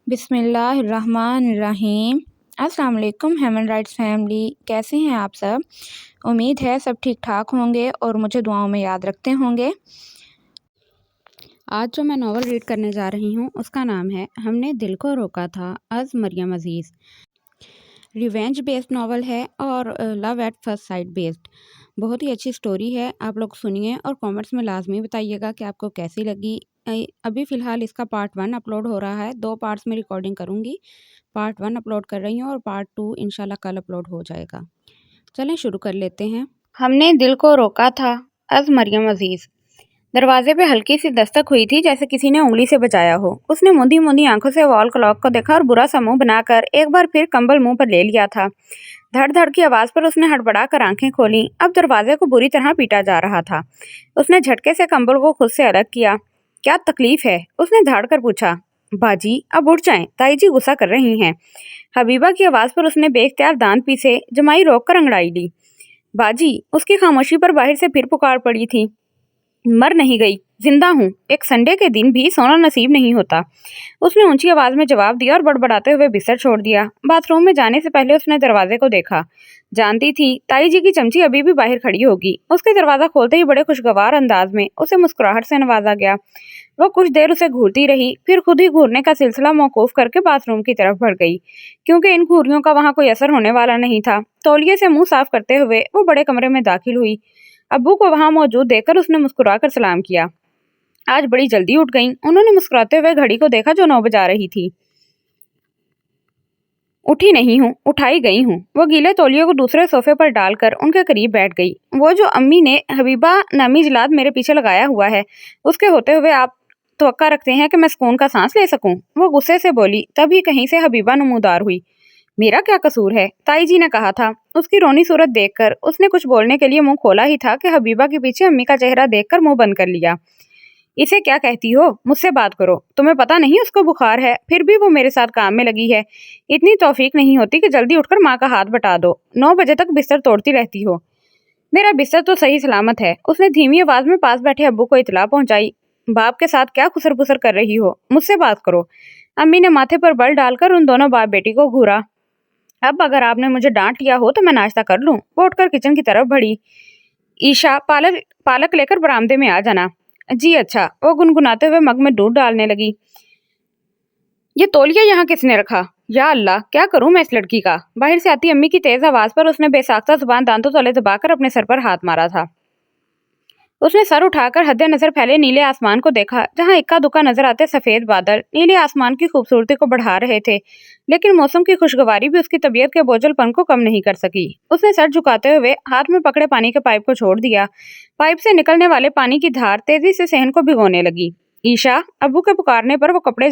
बिस्मिल्लाहिर्रहमानिर्रहीम। अस्सलाम वालेकुम ह्यूमन राइट्स फैमिली, कैसे हैं आप सब? उम्मीद है सब ठीक ठाक होंगे और मुझे दुआओं में याद रखते होंगे। आज जो मैं नावल रीड करने जा रही हूँ उसका नाम है हमने दिल को रोका था, अज़ मरियम अज़ीज़। रिवेंज बेस्ड नावल है और love at first sight based. बहुत ही अच्छी स्टोरी है, आप लोग सुनिए और कमेंट्स में लाजमी बताइएगा कि आपको कैसी लगी। अभी फ़िलहाल इसका पार्ट 1 अपलोड हो रहा है, 2 पार्ट्स में रिकॉर्डिंग करूँगी। पार्ट 1 अपलोड कर रही हूँ और पार्ट 2 इंशाल्लाह कल अपलोड हो जाएगा। चलें शुरू कर लेते हैं। हमने दिल को रोका था, अज़ मरियम अज़ीज़। दरवाजे पे हल्की सी दस्तक हुई थी, जैसे किसी ने उंगली से बजाया हो। उसने मूंदी मूंदी आंखों से वॉल क्लॉक को देखा और बुरा सा मुंह बनाकर एक बार फिर कंबल मुंह पर ले लिया था। धड़ धड़ की आवाज़ पर उसने हड़बड़ा कर आंखें खोलीं। अब दरवाजे को बुरी तरह पीटा जा रहा था। उसने झटके से कंबल को खुद से अलग किया। क्या तकलीफ है? उसने धाड़ कर पूछा। बाजी अब उठ जाएं, ताई जी गुस्सा कर रही हैं। हबीबा की आवाज़ पर उसने बेख्तियार दांत पीसे, जमाई रोक कर अंगड़ाई ली। बाजी, उसकी खामोशी पर बाहर से फिर पुकार पड़ी थी। मर नहीं गई, जिंदा हूँ। एक संडे के दिन भी सोना नसीब नहीं होता। उसने ऊंची आवाज में जवाब दिया और बड़बड़ाते हुए बिस्तर छोड़ दिया। बाथरूम में जाने से पहले उसने दरवाजे को देखा। जानती थी ताई जी की चमची अभी भी बाहर खड़ी होगी। उसके दरवाजा खोलते ही बड़े खुशगवार अंदाज में उसे मुस्कुराहट से नवाजा गया। वो कुछ देर उसे घूरती रही, फिर खुद ही घूरने का सिलसिला मौकूफ करके बाथरूम की तरफ बढ़ गई, क्योंकि इन घूरियों का वहां कोई असर होने वाला नहीं था। तौलिए से मुंह साफ करते हुए वो बड़े कमरे में दाखिल हुई। अब्बू को वहां मौजूद देखकर उसने मुस्कुराकर सलाम किया। आज बड़ी जल्दी उठ गईं। उन्होंने मुस्कुराते हुए घड़ी को देखा जो 9 बजा रही थी। उठी नहीं हूँ, उठाई गई हूँ। वो गीले तौलिए को दूसरे सोफे पर डालकर उनके करीब बैठ गई। वो जो अम्मी ने हबीबा नामी जिलाद मेरे पीछे लगाया हुआ है, उसके होते हुए आप तवक्का रखते हैं कि मैं सुकून का सांस ले सकूं? वो गुस्से से बोली। तभी कहीं से हबीबा नमूदार हुई। मेरा क्या कसूर है? ताई जी ने कहा था। उसकी रोनी सूरत देखकर उसने कुछ बोलने के लिए मुंह खोला ही था कि हबीबा के पीछे अम्मी का चेहरा देखकर मुंह बंद कर लिया। इसे क्या कहती हो? मुझसे बात करो। तुम्हें पता नहीं उसको बुखार है, फिर भी वो मेरे साथ काम में लगी है। इतनी तौफीक नहीं होती कि जल्दी उठकर माँ का हाथ बटा दो। 9 बजे तक बिस्तर तोड़ती रहती हो। मेरा बिस्तर तो सही सलामत है। उसने धीमी आवाज में पास बैठे अब्बू को इतला पहुंचाई। बाप के साथ क्या खुसर पुसर कर रही हो? मुझसे बात करो। अम्मी ने माथे पर बल डालकर उन दोनों बाप बेटी को घूरा। अब अगर आपने मुझे डांट लिया हो तो मैं नाश्ता कर लूं। वो उठकर किचन की तरफ बढ़ी। ईशा, पालक पालक लेकर बरामदे में आ जाना। जी अच्छा। वो गुनगुनाते हुए मग में दूध डालने लगी। ये तौलिया यहाँ किसने रखा? या अल्लाह, क्या करूं मैं इस लड़की का? बाहर से आती अम्मी की तेज आवाज पर उसने बेसाख्ता जुबान दांतों तले दबाकर अपने सर पर हाथ मारा था। उसने सर उठाकर हद्दे नजर फैले नीले आसमान को देखा, जहां इक्का दुक्का नजर आते सफेद बादल नीले आसमान की खूबसूरती को बढ़ा रहे थे। लेकिन मौसम की खुशगवारी भी उसकी तबीयत के बोझलपन को कम नहीं कर सकी। उसने सर झुकाते हुए हाथ में पकड़े पानी के पाइप को छोड़ दिया। पाइप से निकलने वाले पानी की धार तेजी से सहन को भिगोने लगी। ईशा, अब्बू के पुकारने पर वो कपड़े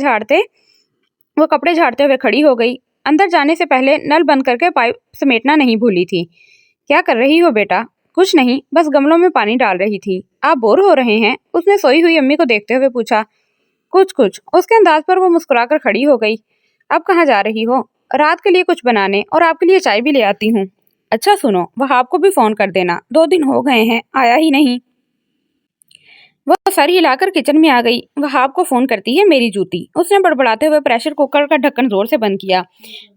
झाड़ते हुए खड़ी हो गई। अंदर जाने से पहले नल बंद करके पाइप समेटना नहीं भूली थी। क्या कर रही हो बेटा? कुछ नहीं, बस गमलों में पानी डाल रही थी। आप बोर हो रहे हैं? उसने सोई हुई अम्मी को देखते हुए पूछा। कुछ कुछ। उसके अंदाज पर वो मुस्कुराकर खड़ी हो गई। अब कहाँ जा रही हो? रात के लिए कुछ बनाने, और आपके लिए चाय भी ले आती हूँ। अच्छा सुनो, वहाब को भी फोन कर देना, 2 दिन हो गए हैं आया ही नहीं। वो सर हिलाकर किचन में आ गई। वहाब को फोन करती है मेरी जूती। उसने बड़बड़ाते हुए प्रेशर कुकर का ढक्कन जोर से बंद किया।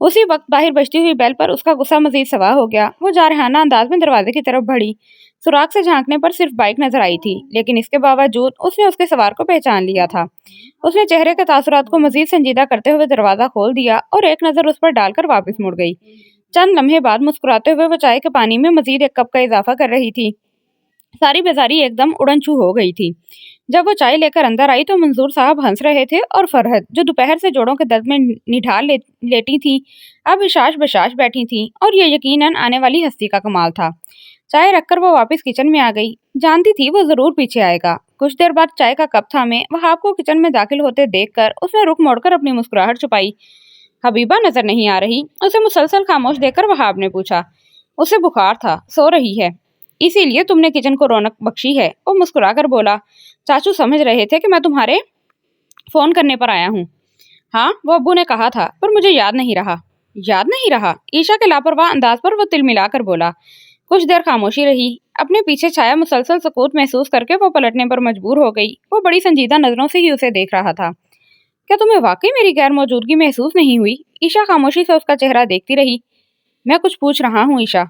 उसी वक्त बाहर बजती हुई बेल पर उसका गुस्सा मजीद सवा हो गया। वो जारहाना अंदाज में दरवाजे की तरफ बढ़ी। सुराख से झांकने पर सिर्फ बाइक नजर आई थी, लेकिन इसके बावजूद उसने उसके सवार को पहचान लिया था। उसने चेहरे के तासुरात को मजीद संजीदा करते हुए दरवाजा खोल दिया और एक नजर उस पर डालकर वापस मुड़ गई। चंद लम्हे बाद मुस्कुराते हुए वो चाय के पानी में मजीद एक कप का इजाफा कर रही थी। सारी बेजारी एकदम उड़नछू हो गई थी। जब वो चाय लेकर अंदर आई तो मंजूर साहब हंस रहे थे और फरहद, जो दोपहर से जोड़ों के दर्द में निढाल लेटी थी, अब इशाश बशाश बैठी थी और ये यकीनन आने वाली हस्ती का कमाल था। चाय रखकर वो वापस किचन में आ गई। जानती थी वो जरूर पीछे आएगा। कुछ देर बाद चाय का कप थामे वहाब को किचन में दाखिल होते देखकर उसने रुख मोड़कर अपनी मुस्कुराहट छुपाई। हबीबा नजर नहीं आ रही? उसे मुसलसल खामोश देखकर वहाब ने पूछा। उसे बुखार था, सो रही है, इसीलिए तुमने किचन को रौनक बख्शी है। वो मुस्कुराकर बोला। चाचू समझ रहे थे कि मैं तुम्हारे फोन करने पर आया हूँ। हाँ, वो अब्बू ने कहा था, पर मुझे याद नहीं रहा। याद नहीं रहा? ईशा के लापरवाह अंदाज पर वो तिल मिलाकर बोला। कुछ देर खामोशी रही। अपने पीछे छाया मुसलसल सकूत महसूस करके वो पलटने पर मजबूर हो गई। वो बड़ी संजीदा नजरों से ही उसे देख रहा था। क्या तुम्हें वाकई मेरी गैर मौजूदगी महसूस नहीं हुई? ईशा खामोशी से उसका चेहरा देखती रही। मैं कुछ पूछ रहा हूँ ईशा।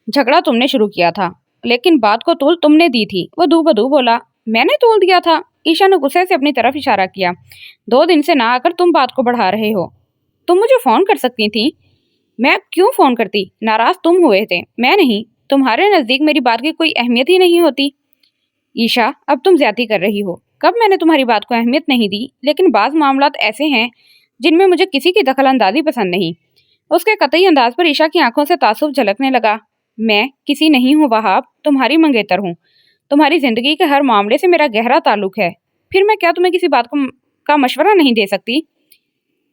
झगड़ा तुमने शुरू किया था, लेकिन बात को तूल तुमने दी थी, वो दू बदू बोला। मैंने तूल दिया था? ईशा ने गुस्से से अपनी तरफ इशारा किया। 2 दिन से ना आकर तुम बात को बढ़ा रहे हो। तुम मुझे फोन कर सकती थी। मैं क्यों फोन करती? नाराज तुम हुए थे, मैं नहीं। तुम्हारे नजदीक मेरी बात की कोई अहमियत ही नहीं होती। ईशा, अब तुम ज्यादती कर रही हो। कब मैंने तुम्हारी बात को अहमियत नहीं दी? लेकिन बाज मामलात ऐसे हैं जिनमें मुझे किसी की दखल अंदाजी पसंद नहीं। उसके कतई अंदाज पर ईशा की आंखों से तासुब झलकने लगा। मैं किसी नहीं हूँ वहाब, तुम्हारी मंगेतर हूँ। तुम्हारी जिंदगी के हर मामले से मेरा गहरा ताल्लुक है। फिर मैं क्या तुम्हें किसी बात का मशवरा नहीं दे सकती?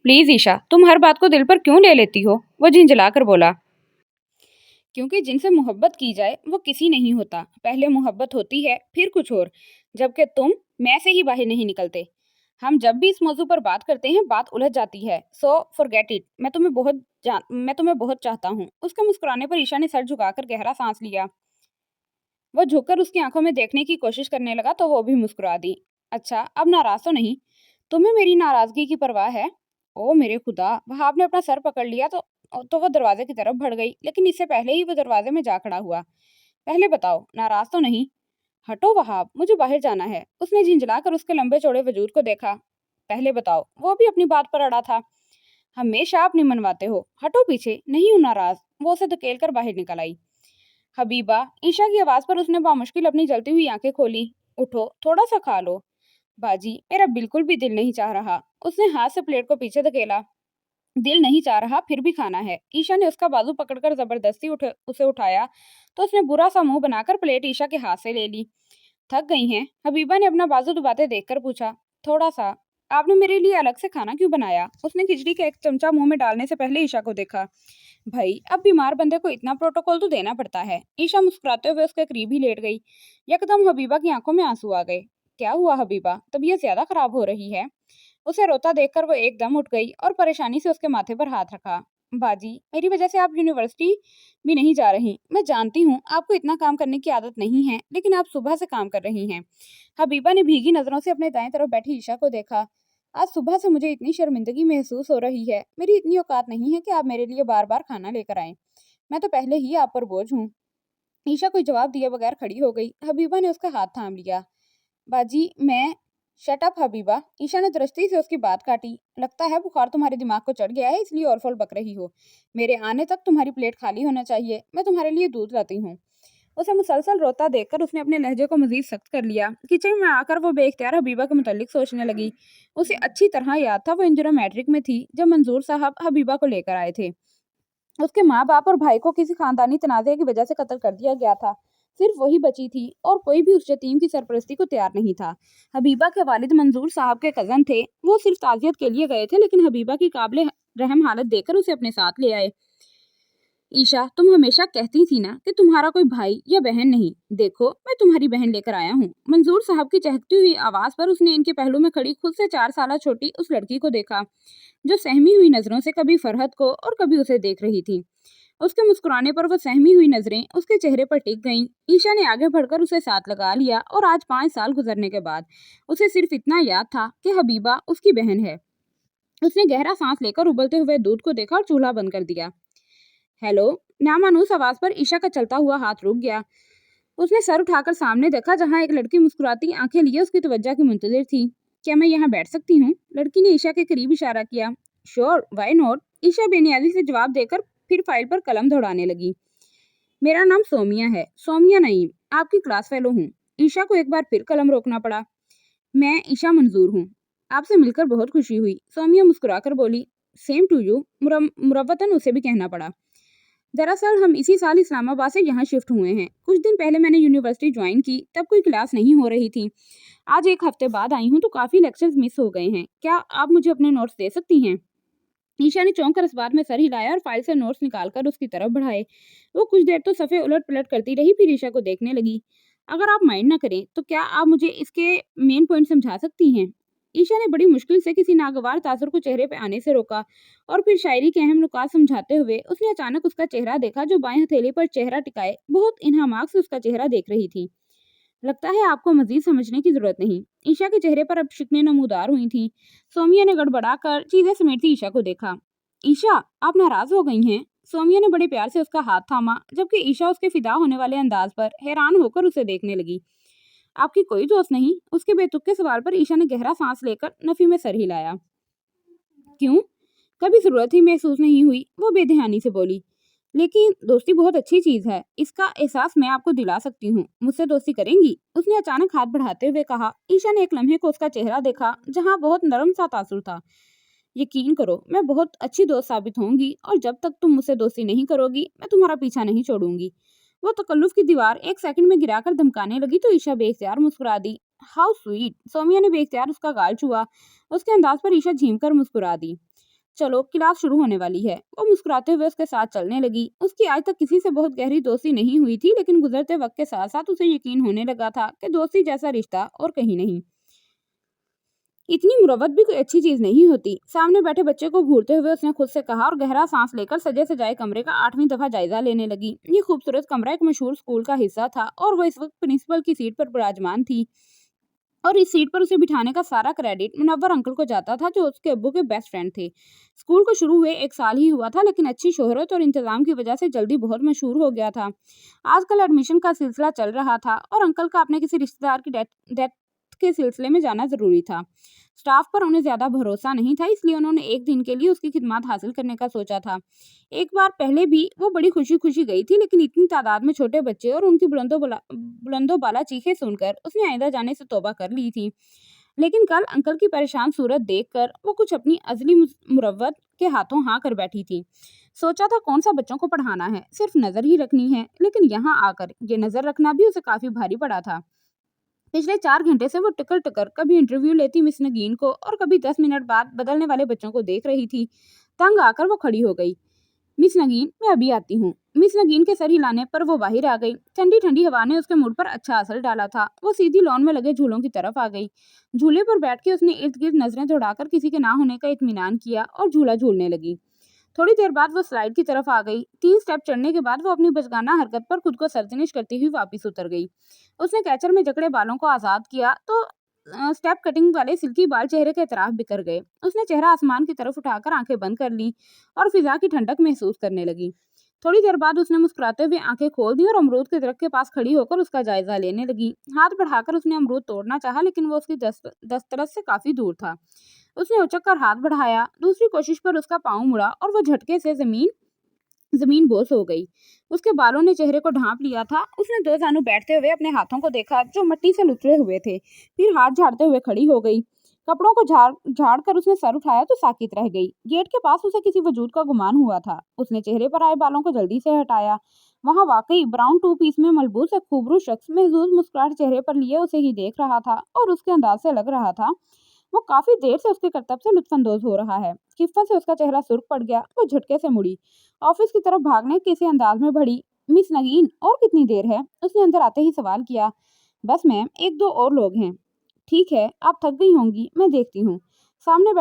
प्लीज ईशा, तुम हर बात को दिल पर क्यों ले लेती हो? वो झिंझला कर बोला। क्योंकि जिनसे मोहब्बत की जाए वो किसी नहीं होता। पहले मोहब्बत होती है, फिर कुछ और। जबकि तुम मैं से ही बाहर नहीं निकलते। हम जब भी इस मौजू पर बात करते हैं बात उलझ जाती है। So forget it. मैं तुम्हें बहुत चाहता हूँ। उसके मुस्कुराने पर ईशा ने सर झुकाकर गहरा सांस लिया। वो झुककर उसकी आंखों में देखने की कोशिश करने लगा तो वो भी मुस्कुरा दी। अच्छा, अब नाराज तो नहीं? तुम्हें मेरी नाराजगी की परवाह है? ओ मेरे खुदा! वहाब ने अपना सर पकड़ लिया तो वो दरवाजे की तरफ बढ़ गई, लेकिन इससे पहले ही वो दरवाजे में जा खड़ा हुआ। पहले बताओ, नाराज तो नहीं? हटो वहाब, मुझे बाहर जाना है। उसने झिंझलाकर उसके लंबे चौड़े वजूद को देखा। पहले बताओ। वो भी अपनी बात पर अड़ा था। हमेशा आप नहीं मनवाते हो। हटो पीछे, नहीं हूं नाराज। वो उसे धकेल कर बाहर निकल आई। हबीबा, ईशा की आवाज पर उसने बामुश्किल अपनी जलती हुई आंखें खोली। उठो, थोड़ा सा खा लो। बाजी, मेरा बिल्कुल भी दिल नहीं चाह रहा। उसने हाथ से प्लेट को पीछे धकेला। दिल नहीं चाह रहा, फिर भी खाना है। ईशा ने उसका बाजू पकड़कर जबरदस्ती उसे उठाया तो उसने बुरा सा मुंह बनाकर प्लेट ईशा के हाथ से ले ली। थक गई हैं? हबीबा ने अपना बाजू दबाते देखकर पूछा। थोड़ा सा। आपने मेरे लिए अलग से खाना क्यों बनाया? उसने खिचड़ी का एक चमचा मुंह में डालने से पहले ईशा को देखा। भाई, अब बीमार बंदे को इतना प्रोटोकॉल तो देना पड़ता है। ईशा मुस्कुराते हुए उसके करीब ही लेट गई। यकदम हबीबा की आंखों में आंसू आ गए। क्या हुआ हबीबा? तबीयत ज्यादा खराब हो रही है? उसे रोता देखकर वो एकदम उठ गई और परेशानी से उसके माथे पर हाथ रखा। बाजी, मेरी वजह से आप यूनिवर्सिटी भी नहीं जा रही। मैं जानती हूँ आपको इतना काम करने की आदत नहीं है, लेकिन आप सुबह से काम कर रही हैं। हबीबा ने भीगी नजरों से अपने दाएं तरफ बैठी ईशा को देखा। आज सुबह से मुझे इतनी शर्मिंदगी महसूस हो रही है। मेरी इतनी औकात नहीं है कि आप मेरे लिए बार बार खाना लेकर आएं। मैं तो पहले ही आप पर बोझ हूँ। ईशा कोई जवाब दिए बगैर खड़ी हो गई। हबीबा ने उसका हाथ थाम लिया। बाजी, मैं शट अप हबीबा। ईशा ने दृष्टि से उसकी बात काटी। लगता है बुखार तुम्हारे दिमाग को चढ़ गया है, इसलिए और फल बक रही हो। मेरे आने तक तुम्हारी प्लेट खाली होना चाहिए। मैं तुम्हारे लिए दूध लाती हूँ। उसे मुसलसल रोता देखकर उसने अपने लहजे को मजीद सख्त कर लिया। किचन में आकर वो बेख्तियार हबीबा के मुतालिक सोचने लगी। उसे अच्छी तरह याद था वो इन दिनों मैट्रिक में थी जब मंजूर साहब हबीबा को लेकर आए थे। उसके माँ बाप और भाई को किसी खानदानी तनाज़े की वजह से कत्ल कर दिया गया था। सिर्फ वही बची थी और कोई भी उस यतीम की सरपरस्ती को तैयार नहीं था। हबीबा के वालिद मंजूर साहब के कजन थे। वो सिर्फ ताजियत के लिए गए थे, लेकिन हबीबा की काबिल रहम हालत देखकर उसे अपने साथ ले आए। ईशा, तुम हमेशा कहती थी ना कि तुम्हारा कोई भाई या बहन नहीं। देखो, मैं तुम्हारी बहन लेकर आया हूँ। मंजूर साहब की चहकती हुई आवाज पर उसने इनके पहलू में खड़ी खुद से 4 साल छोटी उस लड़की को देखा, जो सहमी हुई नजरों से कभी फरहत को और कभी उसे देख रही थी। उसके मुस्कुराने पर वो सहमी हुई नजरें उसके चेहरे पर टिक गईं। ईशा ने आगे बढ़कर उसे साथ लगा लिया और आज 5 साल गुजरने के बाद उसे सिर्फ इतना याद था कि हबीबा उसकी बहन है। उसने गहरा सांस लेकर उबलते हुए दूध को देखा और चूल्हा बंद कर दिया। हेलो। नामानूस आवाज पर ईशा का चलता हुआ हाथ रुक गया। उसने सर उठाकर सामने देखा, जहां एक लड़की मुस्कुराती आंखें लिए उसकी तवज्जो की मुंतजिर थी। क्या मैं यहाँ बैठ सकती हूँ? लड़की ने ईशा के करीब इशारा किया। Sure, why not? ईशा बेनियाजी से जवाब देकर फिर फाइल पर कलम दौड़ाने लगी। मेरा नाम सोमिया है, सोमिया नईम। आपकी क्लास फेलो हूँ। ईशा को एक बार फिर कलम रोकना पड़ा। मैं ईशा मंजूर हूँ। आपसे मिलकर बहुत खुशी हुई, सोमिया मुस्कुराकर बोली। सेम टू यू, मुरव्वतन उसे भी कहना पड़ा। दरअसल हम इसी साल इस्लामाबाद से यहाँ शिफ्ट हुए हैं। कुछ दिन पहले मैंने यूनिवर्सिटी ज्वाइन की, तब कोई क्लास नहीं हो रही थी। आज 1 हफ्ते बाद आई हूँ तो काफ़ी लेक्चर्स मिस हो गए हैं। क्या आप मुझे अपने नोट्स दे सकती हैं? ईशा ने चौंक कर इस बात में सर हिलाया और फाइल से नोट्स निकालकर उसकी तरफ बढ़ाए। वो कुछ देर तो सफ़े उलट पलट करती रही, फिर ईशा को देखने लगी। अगर आप माइंड ना करें तो क्या आप मुझे इसके मेन पॉइंट समझा सकती हैं? ईशा ने बड़ी मुश्किल से किसी नागवार तासुर को चेहरे पे आने से रोका और फिर शायरी के अहम नुकात समझाते हुए उसने अचानक उसका चेहरा देखा, जो बाएं हथेली पर चेहरा टिकाए बहुत इन्हामाक से उसका चेहरा देख रही थी। लगता है आपको मजीद समझने की जरूरत नहीं। ईशा के चेहरे पर अब शिकने नमूदार हुई थी। सोमिया ने गड़बड़ाकर चीजें समेटती ईशा को देखा। ईशा, आप नाराज हो गई हैं? सोमिया ने बड़े प्यार से उसका हाथ थामा, जबकि ईशा उसके फिदा होने वाले अंदाज पर हैरान होकर उसे देखने लगी। आपकी कोई दोस्त नहीं? उसके बेतुके सवाल पर ईशा ने गहरा सांस लेकर नफी में सर हिलाया। क्यों? कभी जरूरत ही महसूस नहीं हुई, वो बेध्यानी से बोली। लेकिन दोस्ती बहुत अच्छी चीज है, इसका एहसास मैं आपको दिला सकती हूँ। मुझसे दोस्ती करेंगी? उसने अचानक हाथ बढ़ाते हुए कहा। ईशा ने एक लम्हे को उसका चेहरा देखा, जहाँ बहुत नरम सा तासुर था। यकीन करो, मैं बहुत अच्छी दोस्त साबित होंगी, और जब तक तुम मुझसे दोस्ती नहीं करोगी, मैं तुम्हारा पीछा नहीं छोड़ूंगी। वो तकल्लुफ की दीवार एक सेकंड में गिराकर धमकाने लगी तो ईशा बेख्तियार मुस्कुरा दी। How sweet! सोमिया ने बेख्तियार उसका गाल छुआ। उसके अंदाज पर ईशा झीम कर मुस्कुरा दी। चलो, क्लास शुरू होने वाली है। वो मुस्कुराते हुए उसके साथ चलने लगी। उसकी आज तक किसी से बहुत गहरी दोस्ती नहीं हुई थी, लेकिन गुजरते वक्त के साथ साथ उसे यकीन होने लगा था कि दोस्ती जैसा रिश्ता और कहीं नहीं। इतनी मुरव्वत भी कोई अच्छी चीज नहीं होती। सामने बैठे बच्चे को घूरते हुए उसने खुद से कहा और गहरा सांस लेकर सजे सजाए कमरे का 8वीं दफा जायजा लेने लगी। ये खूबसूरत कमरा एक मशहूर स्कूल का हिस्सा था और वो इस वक्त प्रिंसिपल की सीट पर विराजमान थी, और इस सीट पर उसे बिठाने का सारा क्रेडिट मुनव्वर अंकल को जाता था, जो उसके अब्बू के बेस्ट फ्रेंड थे। स्कूल को शुरू हुए 1 साल ही हुआ था, लेकिन अच्छी शोहरत और इंतजाम की वजह से जल्दी बहुत मशहूर हो गया था। आजकल एडमिशन का सिलसिला चल रहा था और अंकल का अपने किसी रिश्तेदार की डेथ के सिलसिले में जाना जरूरी था। स्टाफ पर उन्हें ज्यादा भरोसा नहीं था, इसलिए उन्होंने एक दिन के लिए उसकी खिदमत हासिल करने का सोचा था। एक बार पहले भी वो बड़ी खुशी खुशी गई थी, लेकिन इतनी तादाद में छोटे बच्चे और उनकी बुलंदो बाला चीखें सुनकर उसने आइंदा जाने से तौबा कर ली थी। लेकिन कल अंकल की परेशान सूरत देखकर वो कुछ अपनी अजली मुरव्वत के हाथों हाँ कर बैठी थी। सोचा था कौन सा बच्चों को पढ़ाना है, सिर्फ नजर ही रखनी है, लेकिन यहाँ आकर ये नजर रखना भी उसे काफी भारी पड़ा था। पिछले 4 घंटे से वो टिकर टिकर कभी इंटरव्यू लेती मिस नगीन को और कभी 10 मिनट बाद बदलने वाले बच्चों को देख रही थी। तंग आकर वो खड़ी हो गई। मिस नगीन, मैं अभी आती हूँ। मिस नगीन के सर हिलाने पर वो बाहर आ गई। ठंडी ठंडी हवा ने उसके मूड पर अच्छा असर डाला था। वो सीधी लॉन में लगे झूलों की तरफ आ गई। झूले पर बैठ के उसने इर्द गिर्द नजरें दौड़ाकर किसी के ना होने का इत्मीनान किया और झूला झूलने लगी। थोड़ी देर बाद वो स्लाइड की तरफ आ गई। 3 स्टेप चढ़ने के बाद वो अपनी बचकाना हरकत पर खुद को सरजनिश करती हुई वापस उतर गई। उसने कैचर में जकड़े बालों को आजाद किया तो स्टेप कटिंग वाले सिल्की बाल चेहरे के तरफ बिखर गए। उसने चेहरा आसमान की तरफ उठाकर आंखें बंद कर ली और फिजा की ठंडक महसूस करने लगी। थोड़ी देर बाद उसने मुस्कुराते हुए आंखें खोल दी और अमरूद के दरख्त के पास खड़ी होकर उसका जायजा लेने लगी। हाथ बढ़ाकर उसने अमरूद तोड़ना चाहा, लेकिन वो उसकी दस्तरस से काफी दूर था। उसने उचक कर हाथ बढ़ाया। दूसरी कोशिश पर उसका पांव मुड़ा और वो झटके से जमीन बोस हो गई। उसके बालों ने चेहरे को ढांप लिया था। उसने 2 जानू बैठते हुए अपने हाथों को देखा, जो मिट्टी से लुथरे हुए थे। फिर हाथ झाड़ते हुए खड़ी हो गई। कपड़ों को झाड़ कर उसने सर उठाया तो साकित रह गई। गेट के पास उसे किसी वजूद का गुमान हुआ था। उसने चेहरे पर आए बालों को जल्दी से हटाया। वहां वाकई ब्राउन 2 पीस में मलबूस एक खूबरू शख्स महजूज मुस्कुराहट चेहरे पर लिए उसे ही देख रहा था, और उसके अंदाज से लग रहा था वो काफी देर से उसके करतब से लुत्फानंदोज हो रहा है। किफ्फत से उसका चेहरा सुर्ख पड़ गया। वो झटके से मुड़ी, ऑफिस की तरफ भागने किसी अंदाज में बढ़ी। मिस नगीन, और कितनी देर है? उसने अंदर आते ही सवाल किया। बस मैम, 1-2 और लोग हैं। ठीक है, आप थक गई होंगी, मैं देखती हूँ। सामने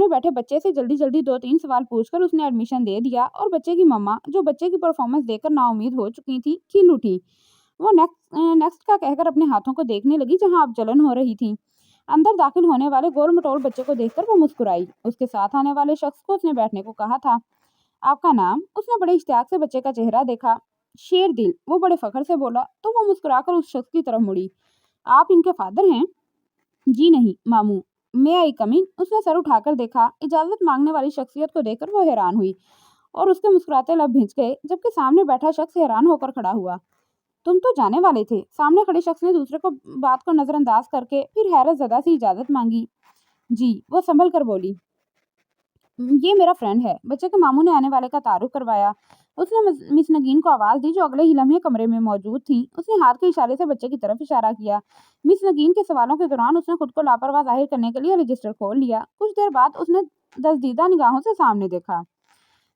बैठे बच्चे से जल्दी जल्दी 2-3 सवाल पूछकर उसने एडमिशन दे दिया, और बच्चे की मम्मा, जो बच्चे की परफॉर्मेंस देखकर नाउम्मीद हो चुकी थी, खिल उठी। वो नेक्स्ट का कहकर अपने हाथों को देखने लगी, जहाँ अब जलन हो रही थी। अंदर दाखिल होने वाले गोल मटोल बच्चे को देखकर वो मुस्कुराई। उसके साथ आने वाले शख्स को उसने बैठने को कहा था। आपका नाम? उसने बड़े इश्तियाक से बच्चे का चेहरा देखा। शेर दिल, वो बड़े फखर से बोला, तो वो मुस्कुराकर उस शख्स की तरफ मुड़ी। आप इनके फादर हैं? जी नहीं, मामू। मैं आई कम इन? उसने सर उठाकर देखा। इजाजत मांगने वाली शख्सियत को देखकर वो हैरान हुई, और उसके मुस्कुराते लब भिंच गए, जबकि सामने बैठा शख्स हैरान होकर खड़ा हुआ। तुम तो जाने वाले थे। सामने खड़े शख्स ने दूसरे को बात को नजरअंदाज करके फिर हैरत ज़दा सी इजाजत मांगी। जी, वो संभल कर बोली। ये मेरा फ्रेंड है। बच्चे के मामू ने आने वाले का तारुफ करवाया। उसने मिस नगीन को आवाज दी, जो अगले ही लम्हे कमरे में मौजूद थी। उसने हाथ के इशारे से बच्चे की तरफ इशारा किया। मिस नगीन के सवालों के दौरान उसने खुद को लापरवाह जाहिर करने के लिए रजिस्टर खोल लिया। कुछ देर बाद उसने दसदीदा निगाहों से सामने देखा।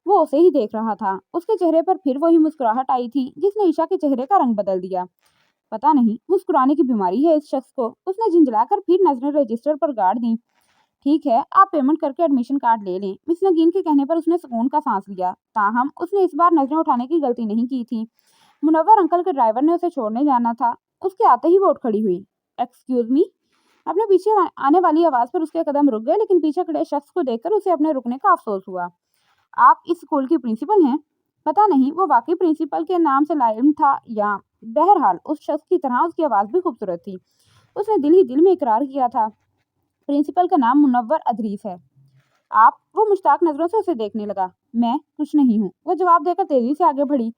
वो उसे ही देख रहा था। उसके चेहरे पर फिर वही मुस्कुराहट आई थी, जिसने ईशा के चेहरे का रंग बदल दिया। पता नहीं मुस्कुराने की बीमारी है इस शख्स को। उसने झिंझलाकर फिर नजरें रजिस्टर पर गाड़ दी। ठीक है, आप पेमेंट करके एडमिशन कार्ड ले लें। मिस नगीन के कहने पर उसने सुकून का सांस लिया। ताहम उसने इस बार नजरें उठाने की गलती नहीं की थी। मुनव्वर अंकल के ड्राइवर ने उसे छोड़ने जाना था। उसके आते ही वो उठ खड़ी हुई। Excuse me. अपने पीछे आने वाली आवाज पर उसके कदम रुक गए, लेकिन पीछे खड़े शख्स को देखकर उसे अपने रुकने का अफसोस हुआ। आप इस स्कूल की प्रिंसिपल हैं? पता नहीं वो वाकई प्रिंसिपल के नाम से लाइम था या, बहरहाल उस शख्स की तरह उसकी आवाज़ भी खूबसूरत थी। उसने दिल ही दिल में इकरार किया था, प्रिंसिपल का नाम मुनव्वर अदरीस है। आप? वो मुश्ताक नजरों से उसे देखने लगा। मैं कुछ नहीं हूँ, वो जवाब देकर तेजी से आगे बढ़ी।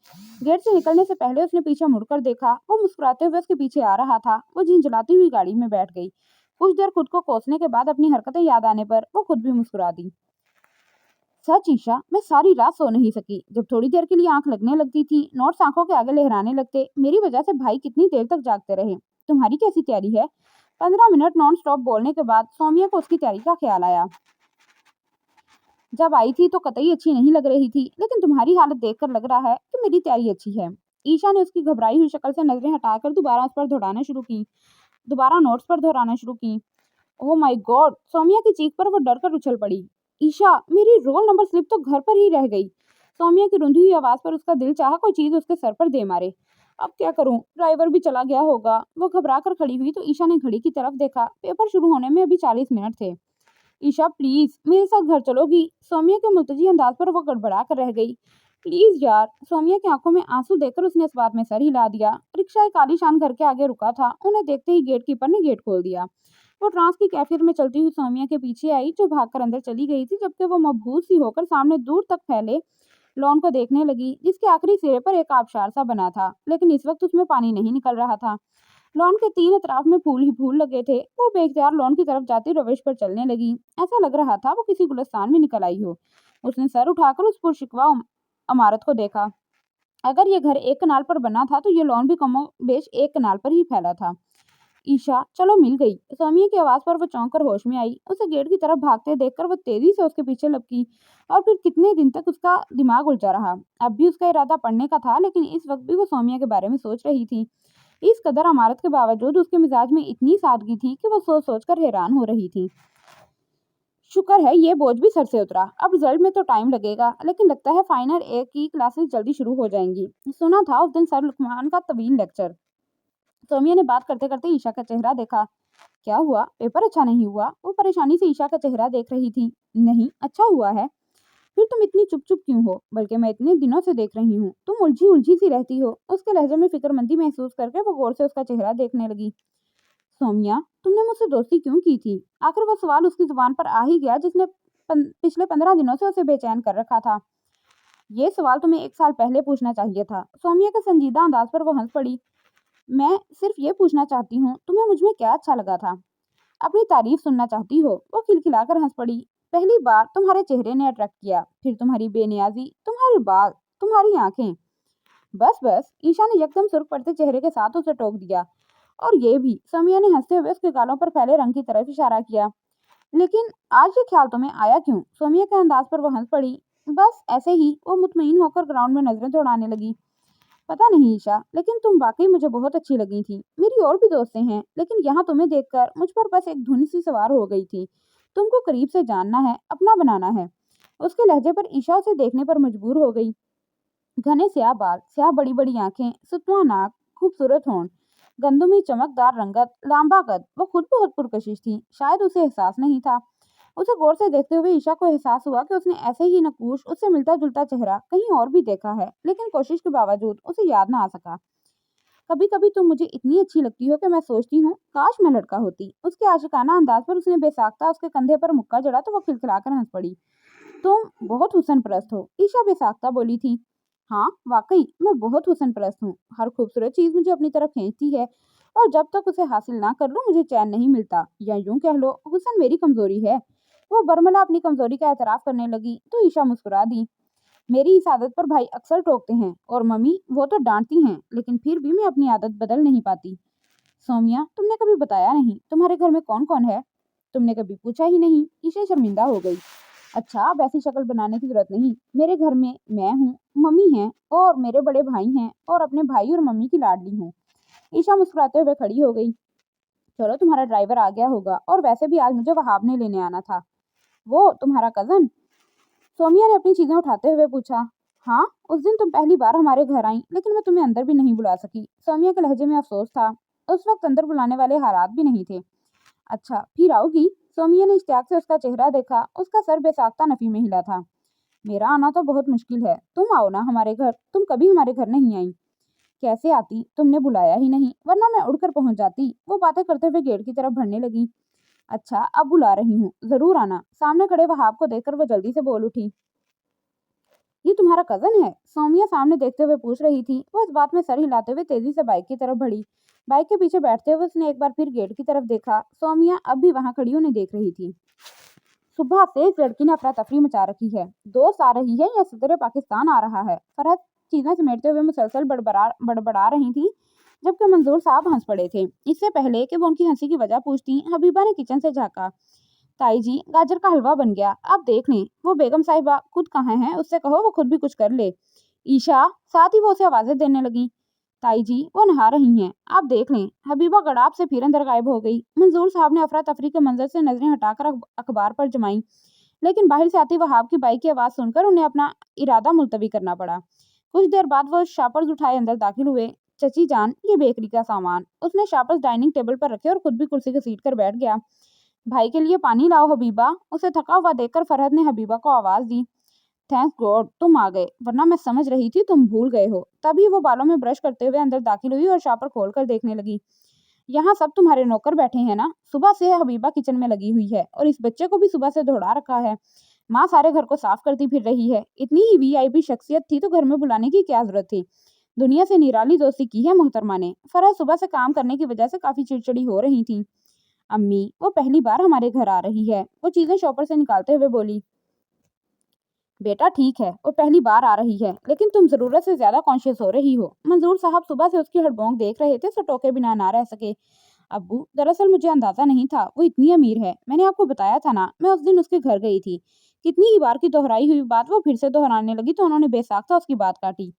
गेट से निकलने से पहले उसने पीछे मुड़कर देखा। वो मुस्कुराते हुए उसके पीछे आ रहा था। वो झिंझलाती हुई गाड़ी में बैठ गई। कुछ देर खुद को कोसने के बाद अपनी हरकतें याद आने पर वो खुद भी मुस्कुरा दी। सच ईशा, मैं सारी रात सो नहीं सकी। जब थोड़ी देर के लिए आंख लगने लगती थी, नोट्स आंखों के आगे लहराने लगते। मेरी वजह से भाई कितनी देर तक जागते रहे। तुम्हारी कैसी तैयारी है? 15 मिनट नॉन स्टॉप बोलने के बाद सौम्या को उसकी तैयारी का ख्याल आया। जब आई थी तो कतई अच्छी नहीं लग रही थी, लेकिन तुम्हारी हालत देखकर लग रहा है कि मेरी तैयारी अच्छी है। ईशा ने उसकी घबराई हुई शक्ल से नजरें हटाकर दोबारा नोट्स पर दोहराना शुरू की। Oh my God! सौम्या की चीख पर वो डर कर उछल पड़ी। ईशा, मेरी रोल नंबर स्लिप तो घर पर ही रह गई। सौम्या की रुंधी हुई आवाज पर उसका दिल चाहा कोई चीज उसके सर पर दे मारे। अब क्या करूं? ड्राइवर भी चला गया होगा। वो घबरा कर खड़ी हुई तो ईशा ने घड़ी की तरफ देखा। पेपर शुरू होने में अभी 40 मिनट थे। ईशा प्लीज मेरे साथ घर चलोगी? सौम्या के मुल्तजी अंदाज पर वो गड़बड़ा कर रह गई। प्लीज यार। सौम्या की आंखों में आंसू देखकर उसने इस बात में सर हिला दिया। रिक्शा एक आलीशान घर के आगे रुका था। उन्हें देखते ही गेट कीपर ने गेट खोल दिया। वो ट्रांस की कैफियत में चलती हुई सौम्या के पीछे आई, जो भागकर अंदर चली गई थी, जबकि वो मबहूस सी होकर सामने दूर तक फैले लॉन को देखने लगी, जिसके आखिरी सिरे पर एक आबशार सा बना था, लेकिन इस वक्त उसमें पानी नहीं निकल रहा था। लॉन के तीन अतराफ में फूल ही फूल लगे थे। वो बेख्तियार लॉन की तरफ जाती रविश पर चलने लगी। ऐसा लग रहा था वो किसी गुलिस्तान में निकल आई हो। उसने सर उठाकर उस पुरशिकवा इमारत को देखा। अगर ये घर एक कनाल पर बना था तो ये लॉन भी कमोबेश एक कनाल पर ही फैला था। ईशा, चलो मिल गई। सौम्या की आवाज पर वो चौंक कर होश में आई। उसे गेट की तरफ भागते देखकर वो तेजी से उसके पीछे लपकी। और फिर कितने दिन तक उसका दिमाग उलझा रहा। अब भी उसका इरादा पढ़ने का था, लेकिन इस वक्त भी वो सौम्या के बारे में सोच रही थी। इस कदर अमारत के बावजूद उसके मिजाज में इतनी सादगी थी कि वो सोच सोच कर हैरान हो रही थी। शुक्र है ये बोझ भी सर से उतरा। अब रिजल्ट में तो टाइम लगेगा, लेकिन लगता है फाइनल ए की क्लासेस जल्दी शुरू हो जाएंगी। सुना था उस दिन सर लुकमान का तवील लेक्चर। सौम्या ने बात करते करते ईशा का चेहरा देखा। क्या हुआ? पेपर अच्छा नहीं हुआ? वो परेशानी से ईशा का चेहरा देख रही थी। नहीं, अच्छा हुआ है। फिर तुम इतनी चुप चुप क्यों हो? बल्कि मैं इतने दिनों से देख रही हूँ तुम उलझी उलझी सी रहती हो। उसके लहजे में फिक्रमंदी महसूस करके वो गौर से उसका चेहरा देखने लगी। सौम्या, तुमने मुझसे दोस्ती क्यों की थी? आखिर वो सवाल उसकी जुबान पर आ ही गया जिसने पिछले 15 दिनों से उसे बेचैन कर रखा था। ये सवाल तुम्हें 1 साल पहले पूछना चाहिए था। सौम्या के संजीदा अंदाज पर वो हंस पड़ी। मैं सिर्फ ये पूछना चाहती हूँ, तुम्हें मुझ में क्या अच्छा लगा था? अपनी तारीफ सुनना चाहती हो? वो खिलखिलाकर हंस पड़ी। पहली बार तुम्हारे चेहरे ने अट्रैक्ट किया, फिर तुम्हारी बेनियाजी, तुम्हारे बाल, तुम्हारी आंखें। बस बस, ईशा ने यकदम सुर्ख पड़ते चेहरे के साथ उसे टोक दिया। और ये भी, सौम्या ने हंसते हुए उसके गालों पर फैले रंग की तरफ इशारा किया। लेकिन आज ये ख्याल तुम्हें आया क्यों? सौम्या के अंदाज पर वो हंस पड़ी। बस ऐसे ही। वो मुतमईन होकर ग्राउंड में नजरें दौड़ाने लगी। पता नहीं ईशा, लेकिन तुम वाकई मुझे बहुत अच्छी लगी थी। मेरी और भी दोस्तें हैं, लेकिन यहाँ तुम्हें देखकर मुझ पर बस एक धुन सी सवार हो गई थी। तुमको करीब से जानना है, अपना बनाना है। उसके लहजे पर ईशा उसे देखने पर मजबूर हो गई। घने स्याह बाल, स्याह बड़ी बड़ी आंखें, सुतवा नाक, खूबसूरत होंठ, गंदमी चमकदार रंगत, लांबा कद। वो खुद बहुत पुरकशिश थी, शायद उसे एहसास नहीं था। उसे गौर से देखते हुए ईशा को एहसास हुआ कि उसने ऐसे ही नकूश, उससे मिलता जुलता चेहरा कहीं और भी देखा है, लेकिन कोशिश के बावजूद उसे याद ना आ सका। कभी कभी तुम मुझे इतनी अच्छी लगती हो कि मैं सोचती हूँ काश मैं लड़का होती। उसके आशिकाना अंदाज पर उसने बेसाख्ता उसके कंधे पर मुक्का जड़ा तो वो खिलखिलाकर हंस पड़ी। तुम बहुत हुस्न परस्त हो, ईशा बेसाख्ता बोली थी। हाँ वाकई, मैं बहुत हुस्न परस्त हूँ। हर खूबसूरत चीज मुझे अपनी तरफ खींचती है, और जब तक उसे हासिल ना कर लूं मुझे चैन नहीं मिलता। या यूं कह लो, हुस्न मेरी कमजोरी है। वो बरमला अपनी कमजोरी का एतराफ करने लगी तो ईशा मुस्कुरा दी। मेरी इस आदत पर भाई अक्सर टोकते हैं, और मम्मी वो तो डांटती हैं, लेकिन फिर भी मैं अपनी आदत बदल नहीं पाती। सौम्या, तुमने कभी बताया नहीं तुम्हारे घर में कौन कौन है? तुमने कभी पूछा ही नहीं। ईशा शर्मिंदा हो गई। अच्छा, अब ऐसी शक्ल बनाने की जरूरत नहीं। मेरे घर में मैं हूँ, मम्मी है, और मेरे बड़े भाई हैं, और अपने भाई और मम्मी की लाडली हूँ। ईशा मुस्कुराते हुए खड़ी हो गई। चलो, तुम्हारा ड्राइवर आ गया होगा, और वैसे भी आज मुझे वहाब ने लेने आना था। वो तुम्हारा कजन? सौम्या ने अपनी चीजें उठाते हुए पूछा। हाँ, उस दिन तुम पहली बार हमारे घर आई, लेकिन मैं तुम्हें अंदर भी नहीं बुला सकी। सौम्या के लहजे में अफसोस था। उस वक्त अंदर बुलाने वाले हालात भी नहीं थे। अच्छा फिर आओगी? सोमिया ने इश्तियाक से उसका चेहरा देखा। उसका सर बेसाख्ता नफी में हिला था। मेरा आना तो बहुत मुश्किल है, तुम आओ ना हमारे घर। तुम कभी हमारे घर नहीं आई। कैसे आती, तुमने बुलाया ही नहीं, वरना मैं उड़कर पहुंच जाती। वो बातें करते हुए गेट की तरफ बढ़ने लगी। अच्छा अब बुला रही हूँ, जरूर आना। सामने खड़े वहाब को देखकर वो जल्दी से बोल उठी। ये तुम्हारा कजन है? सोमिया सामने देखते हुए पूछ रही थी। वो इस बात में सर हिलाते हुए तेजी से बाइक की तरफ बढ़ी। बाइक के पीछे बैठते हुए उसने एक बार फिर गेट की तरफ देखा। सोमिया अब भी वहां खड़ी उन्हें देख रही थी। सुबह से इस लड़की ने अफरा तफरी मचा रखी है। दोस्त आ रही है या सदर पाकिस्तान आ रहा है? फरहत चीजें समेटते हुए मुसलसल बड़बड़ा रही थी, जबकि मंजूर साहब हंस पड़े थे। इससे पहले कि वो उनकी हंसी की वजह पूछती, हबीबा ने किचन से झांका। ताई जी, गाजर का हलवा बन गया, आप देख लें। वो बेगम साहिबा खुद कहाँ हैं, उससे कहो वो खुद भी कुछ कर ले। ईशा, साथ ही वो उसे आवाजें देने लगी। ताई जी, वो नहा रही हैं, आप देख लें। हबीबा गड़ाप से फिर अंदर गायब हो गई। मंजूर साहब ने अफरा तफरी के मंजर से नजरें हटाकर अखबार पर जमाई, लेकिन बाहर से आती वहाब की बाइक की आवाज सुनकर उन्हें अपना इरादा मुलतवी करना पड़ा। कुछ देर बाद वो शापर्स उठाए अंदर दाखिल हुए। चची जान, ये बेकरी का सामान। उसने शापर्स डाइनिंग टेबल पर रखे और खुद भी कुर्सी घसीट कर बैठ गया। भाई के लिए पानी लाओ हबीबा। उसे थका हुआ देखकर फरहत ने हबीबा को आवाज दी। थैंक्स गॉड तुम आ गए, वरना मैं समझ रही थी तुम भूल गए हो। तभी वो बालों में ब्रश करते हुए अंदर दाखिल हुई और शापर खोलकर देखने लगी। यहाँ सब तुम्हारे नौकर बैठे हैं ना? सुबह से हबीबा किचन में लगी हुई है और इस बच्चे को भी सुबह से दौड़ा रखा है। माँ सारे घर को साफ करती फिर रही है। इतनी ही वीआईपी शख्सियत थी तो घर में बुलाने की क्या जरूरत थी? दुनिया से निराली दोस्ती की है मोहतरमा ने। फरहत सुबह से काम करने की वजह से काफी चिड़चिड़ी हो रही थी। अम्मी, वो पहली बार हमारे घर आ रही है। वो चीजें शॉपर से निकालते हुए बोली। बेटा ठीक है, वो पहली बार आ रही है, लेकिन तुम जरूरत से ज्यादा कॉन्शियस हो रही हो। मंजूर साहब सुबह से उसकी हड़बोंक देख रहे थे, सो टोके बिना ना रह सके। अब्बू, दरअसल मुझे अंदाजा नहीं था वो इतनी अमीर है। मैंने आपको बताया था ना, मैं उस दिन उसके घर गई थी। कितनी ही बार की दोहराई हुई बात वो फिर से दोहराने लगी तो उन्होंने बेसाख्ता उसकी बात काटी।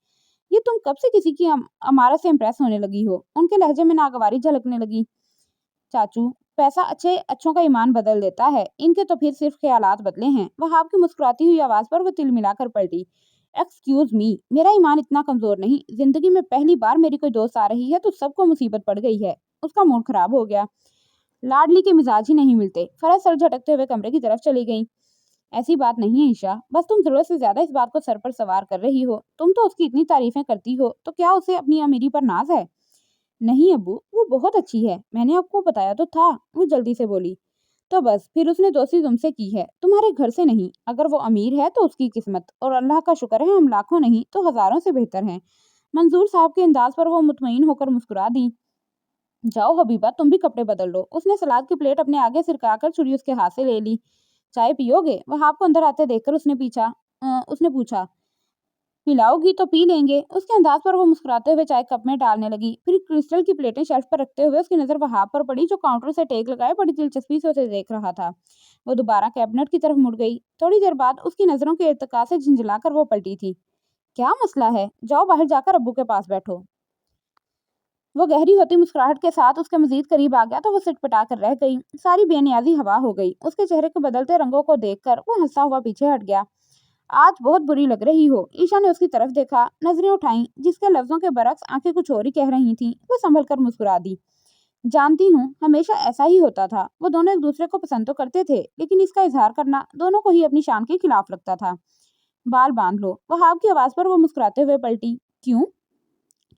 ये तुम कब से किसी की अमारत से इम्प्रेस होने लगी हो? उनके लहजे में नागवारी झलकने लगी। चाचू, पैसा अच्छों का ईमान बदल देता है, इनके तो फिर सिर्फ ख्यालात बदले हैं। वहाब की मुस्कुराती हुई आवाज पर वो तिल मिलाकर पलटी। एक्सक्यूज मी, मेरा ईमान इतना कमजोर नहीं। जिंदगी में पहली बार मेरी कोई दोस्त आ रही है तो सबको मुसीबत पड़ गई है। उसका मूड खराब हो गया। लाडली के मिजाज ही नहीं मिलते। फरज सर झटकते हुए कमरे की तरफ चली गई। ऐसी बात नहीं है ईशा, बस तुम जरूरत से ज्यादा इस बात को सर पर सवार कर रही हो। तुम तो उसकी इतनी तारीफें करती हो, तो क्या उसे अपनी अमीरी पर नाज है? नहीं अब्बू, वो बहुत अच्छी है, मैंने आपको बताया तो था। वो जल्दी से बोली। तो बस फिर उसने दोस्ती तुमसे की है, तुम्हारे घर से नहीं। अगर वो अमीर है तो उसकी किस्मत, और अल्लाह का शुक्र है हम लाखों नहीं तो हजारों से बेहतर हैं। मंजूर साहब के अंदाज पर वो मुतमईन होकर मुस्कुरा दी। जाओ हबीबा, तुम भी कपड़े बदल लो। उसने सलाद की प्लेट अपने आगे सिरकाकर छुरी उसके हाथ से ले ली। चाय पियोगे? वहाब को अंदर आते देखकर उसने पूछा। पिलाओगी तो पी लेंगे। उसके अंदाज पर वो मुस्कुराते हुए चाय कप में डालने लगी। फिर क्रिस्टल की प्लेटें शेल्फ पर रखते हुए उसकी नजर वहाब पर पड़ी, जो काउंटर से टेक लगाए बड़ी दिलचस्पी से उसे देख रहा था। वो दोबारा कैबिनेट की तरफ मुड़ गई। थोड़ी देर बाद उसकी नजरों के इर्तिका से झंझलाकर वो पलटी थी। क्या मसला है? जाओ बाहर जाकर अब्बू के पास बैठो। वो गहरी होती मुस्कुराहट के साथ उसके मजीद करीब आ गया तो वो सिटपटा कर रह गई। सारी बेनियाजी हवा हो गई। उसके चेहरे के बदलते रंगों को देखकर वो हंसता हुआ पीछे हट गया। आज बहुत बुरी लग रही हो। ईशा ने उसकी तरफ देखा, नजरें उठाई, जिसके लफ्जों के बरक्स आंखें कुछ और ही कह रही थीं। वो संभल कर मुस्कुरा दी। जानती हूँ, हमेशा ऐसा ही होता था। वो दोनों एक दूसरे को पसंद तो करते थे, लेकिन इसका इजहार करना दोनों को ही अपनी शान के खिलाफ लगता था। बाल बांध लो। वहाब की आवाज पर वो मुस्कुराते हुए पलटी। क्यों?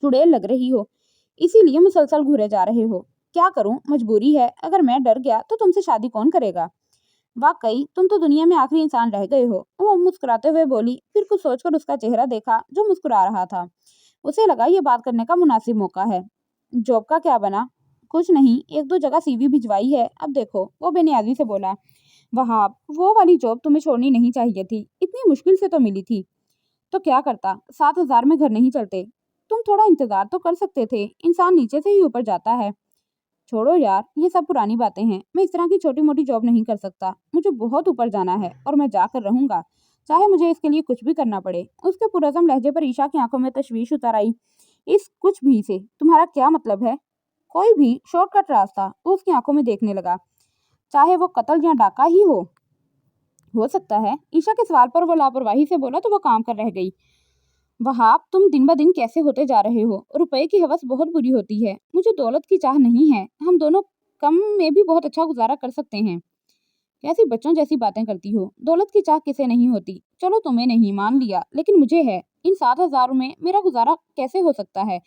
चुड़ैल लग रही हो, इसीलिए मुसलसल घूरे जा रहे हो। क्या करूं, मजबूरी है। अगर मैं डर गया तो तुमसे शादी कौन करेगा? वाकई तुम तो दुनिया में आखिरी इंसान रह गए हो। वो मुस्कुराते हुए बोली। फिर कुछ सोचकर उसका चेहरा देखा जो मुस्कुरा रहा था। उसे लगा ये बात करने का मुनासिब मौका है। जॉब का क्या बना? कुछ नहीं, एक दो जगह सीवी भिजवाई है, अब देखो। वो बेनियाजी से बोला। वहाब, वो वाली जॉब तुम्हें छोड़नी नहीं चाहिए थी, इतनी मुश्किल से तो मिली थी। तो क्या करता, 7,000 में घर नहीं चलते। तुम थोड़ा इंतजार तो कर सकते थे, इंसान नीचे से ही ऊपर जाता है। छोड़ो यार, ये सब पुरानी बातें हैं। मैं इस तरह की छोटी मोटी जॉब नहीं कर सकता। मुझे बहुत ऊपर जाना है और मैं जाकर रहूंगा, चाहे मुझे इसके लिए कुछ भी करना पड़े। उसके पुरज़म लहजे पर ईशा की आंखों में तशवीश उतर आई। इस कुछ भी से तुम्हारा क्या मतलब है? कोई भी शॉर्टकट रास्ता, वो उसकी आंखों में देखने लगा। चाहे वो कत्ल या डाका ही हो सकता है। ईशा के सवाल पर वो लापरवाही से बोला तो वो काम कर रह गई। वहाब, तुम दिन ब दिन कैसे होते जा रहे हो। रुपए की हवस बहुत बुरी होती है। मुझे दौलत की चाह नहीं है। हम दोनों कम में भी बहुत अच्छा गुजारा कर सकते हैं। कैसी बच्चों जैसी बातें करती हो। दौलत की चाह किसे नहीं होती। चलो तुम्हें नहीं मान लिया, लेकिन मुझे है। इन 7,000 में मेरा गुजारा कैसे हो सकता है।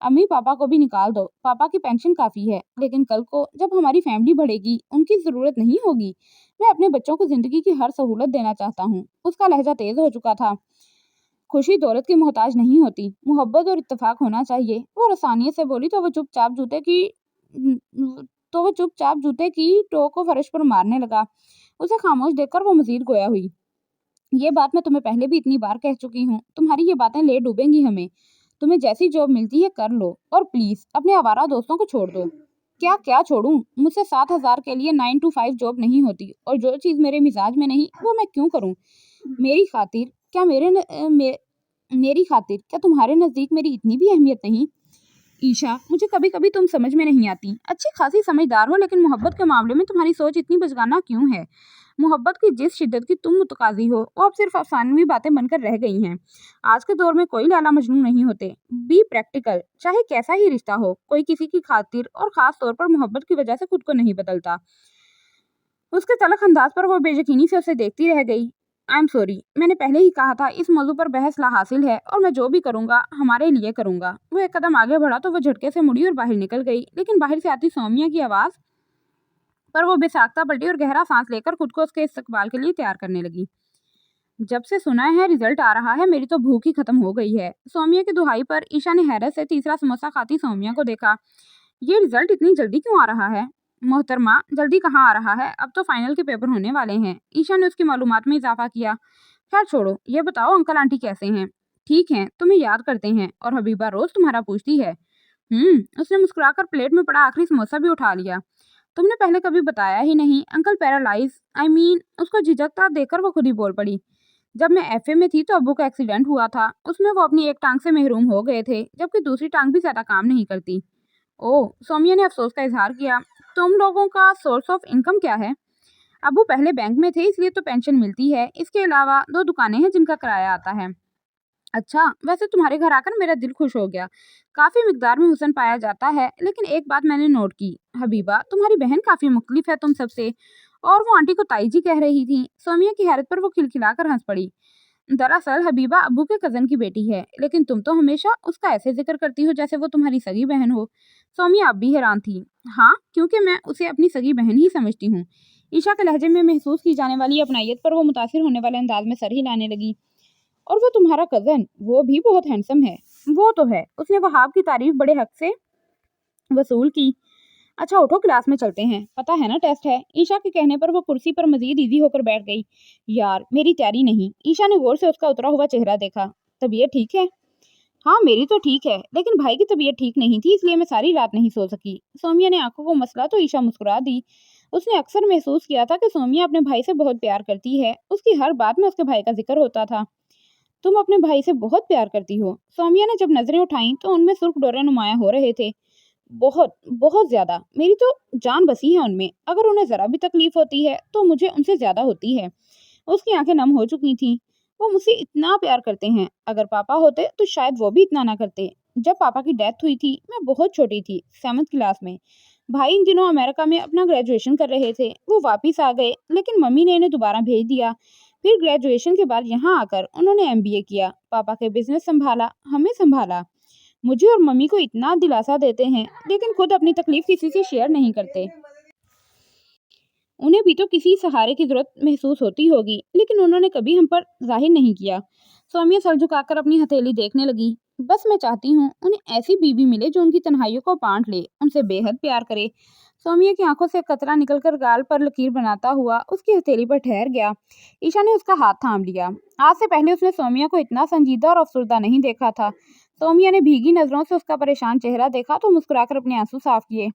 अम्मी पापा को भी निकाल दो। पापा की पेंशन काफी है, लेकिन कल को जब हमारी फैमिली बढ़ेगी, उनकी जरूरत नहीं होगी। मैं अपने बच्चों को जिंदगी की हर सहूलत देना चाहता हूँ। उसका लहजा तेज हो चुका था। खुशी दौलत की मोहताज नहीं होती, मोहब्बत और इत्तेफाक होना चाहिए। वो आसानियत से बोली तो वो चुपचाप जूते की टो को फर्श पर मारने लगा। उसे खामोश देखकर वो मजीद गोया हुई। ये बात मैं तुम्हें पहले भी इतनी बार कह चुकी हूँ। तुम्हारी ये बातें ले डूबेंगी हमें। तुम्हें जैसी जॉब मिलती है कर लो, और प्लीज अपने आवारा दोस्तों को छोड़ दो। क्या क्या छोड़ूं? मुझसे 7,000 के लिए 9 to 5 जॉब नहीं होती, और जो चीज मेरे मिजाज में नहीं वो मैं क्यों करूं। मेरी खातिर क्या मेरी खातिर क्या तुम्हारे नजदीक मेरी इतनी भी अहमियत नहीं। ईशा, मुझे कभी कभी तुम समझ में नहीं आती। अच्छी खासी समझदार हो, लेकिन मोहब्बत के मामले में तुम्हारी सोच इतनी बचकाना क्यों है। मोहब्बत की जिस शिद्दत की तुम मुतकाजी हो, वो अब सिर्फ अफसानवी बातें बनकर रह गई हैं। आज के दौर में कोई लैला मजनू नहीं होते। Be practical. चाहे कैसा ही रिश्ता हो, कोई किसी की खातिर और खास तौर पर मोहब्बत की वजह से खुद को नहीं बदलता। उसके तलख अंदाज पर वो बेयकीनी से उसे देखती रह गई। आई एम सॉरी, मैंने पहले ही कहा था इस मौजू पर बहस ला हासिल है, और मैं जो भी करूंगा हमारे लिए करूंगा। वो एक कदम आगे बढ़ा तो वो झटके से मुड़ी और बाहर निकल गई, लेकिन बाहर से आती सौम्या की आवाज पर वो बेसाख्ता पलटी और गहरा सांस लेकर खुद को उसके इस्तकबाल के लिए तैयार करने लगी। जब से सुना है रिजल्ट आ रहा है, मेरी तो भूख ही खत्म हो गई है। सौम्या की दुहाई पर ईशा ने हैरत से तीसरा समोसा खाती सौम्या को देखा। ये रिजल्ट इतनी जल्दी क्यों आ रहा है। मोहतरमा, जल्दी कहाँ आ रहा है, अब तो फाइनल के पेपर होने वाले हैं। ईशा ने उसकी मालूमात में इजाफा किया। खैर छोड़ो, ये बताओ अंकल आंटी कैसे हैं। ठीक हैं, तुम्हें याद करते हैं, और हबीबा रोज तुम्हारा पूछती है। उसने मुस्कुराकर प्लेट में पड़ा आखिरी समोसा भी उठा लिया। तुमने पहले कभी बताया ही नहीं। अंकल पैरालाइज, आई मीन, उसको झिझकता देखकर वो खुद ही बोल पड़ी। जब मैं एफए में थी तो अब्बू का एक्सीडेंट हुआ था। उसमें वो अपनी एक टांग से महरूम हो गए थे, जबकि दूसरी टांग भी ज्यादा काम नहीं करती। ओह, सौम्या ने अफसोस का इजहार किया। तुम लोगों का सोर्स ऑफ इनकम क्या है। अब्बू पहले बैंक में थे, इसलिए तो पेंशन मिलती है। इसके अलावा 2 दुकानें हैं जिनका किराया आता है। अच्छा, वैसे तुम्हारे घर आकर मेरा दिल खुश हो गया। काफी मिकदार में हुस्न पाया जाता है, लेकिन एक बात मैंने नोट की। हबीबा, तुम्हारी बहन काफी मुख्तलिफ है तुम सबसे। और वो आंटी को ताई जी कह रही थी। सौम्या की हैरत पर वो खिलखिलाकर हंस पड़ी। दरअसल हबीबा अब्बू के कजन की बेटी है, लेकिन तुम तो हमेशा उसका ऐसे जिक्र करती हो जैसे वो तुम्हारी सगी बहन हो। सौम्या अब भी हैरान थी। हाँ, क्योंकि मैं उसे अपनी सगी बहन ही समझती हूँ। ईशा के लहजे में महसूस की जाने वाली अपनायत पर वो मुतासिर होने वाले अंदाज में सर हिलाने लगी। और वो तुम्हारा कजन, वो भी बहुत हैंडसम है। वो तो है। उसने वहाब की तारीफ बड़े हक से वसूल की। अच्छा उठो, क्लास में चलते हैं। पता है ना टेस्ट है। ईशा के कहने पर वो कुर्सी पर मजीद इजी होकर बैठ गई। यार, मेरी तैयारी नहीं। ईशा ने गौर से उसका उतरा हुआ चेहरा देखा। तबीयत ठीक है। हाँ, मेरी तो ठीक है, लेकिन भाई की तबीयत ठीक नहीं थी, इसलिए मैं सारी रात नहीं सो सकी। सौम्या ने आंखों को मसला तो ईशा मुस्कुरा दी। उसने अक्सर महसूस किया था कि सौम्या अपने भाई से बहुत प्यार करती है। उसकी हर बात में उसके भाई का जिक्र होता था। तुम अपने भाई से बहुत प्यार करती हो। सौम्या ने जब नजरें उठाई तो उनमें सुर्ख डोरे नुमाया हो रहे थे। बहुत बहुत ज्यादा। मेरी तो जान बसी है उनमें। अगर उन्हें जरा भी तकलीफ होती है तो मुझे उनसे ज्यादा होती है। उसकी आंखें नम हो चुकी थीं। वो मुझसे इतना प्यार करते हैं। अगर पापा होते तो शायद वो भी इतना ना करते। जब पापा की डेथ हुई थी मैं बहुत छोटी थी, 7th क्लास में। भाई इन दिनों अमेरिका में अपना ग्रेजुएशन कर रहे थे। वो वापिस आ गए, लेकिन मम्मी ने इन्हें दोबारा भेज दिया। फिर ग्रेजुएशन के बाद यहाँ आकर उन्होंने एमबीए किया। पापा के बिजनेस संभाला, हमें संभाला। मुझे और मम्मी को इतना दिलासा देते हैं, लेकिन खुद अपनी तकलीफ किसी से शेयर नहीं करते। उन्हें भी तो किसी सहारे की जरूरत महसूस होती होगी, लेकिन उन्होंने कभी हम पर जाहिर नहीं किया। सौम्या सर झुकाकर अपनी हथेली देखने लगी। बस मैं चाहती हूँ उन्हें ऐसी बीवी मिले जो उनकी तन्हाइयों को बांट ले, उनसे बेहद प्यार करे। सौम्या की आंखों से कतरा निकलकर गाल पर लकीर बनाता हुआ उसकी हथेली पर ठहर गया। ईशा ने उसका हाथ थाम लिया। आज से पहले उसने सौम्या को इतना संजीदा और अफसरदा नहीं देखा था। सौम्या ने भीगी नजरों से उसका परेशान चेहरा देखा तो मुस्कुराकर अपने आंसू साफ किए।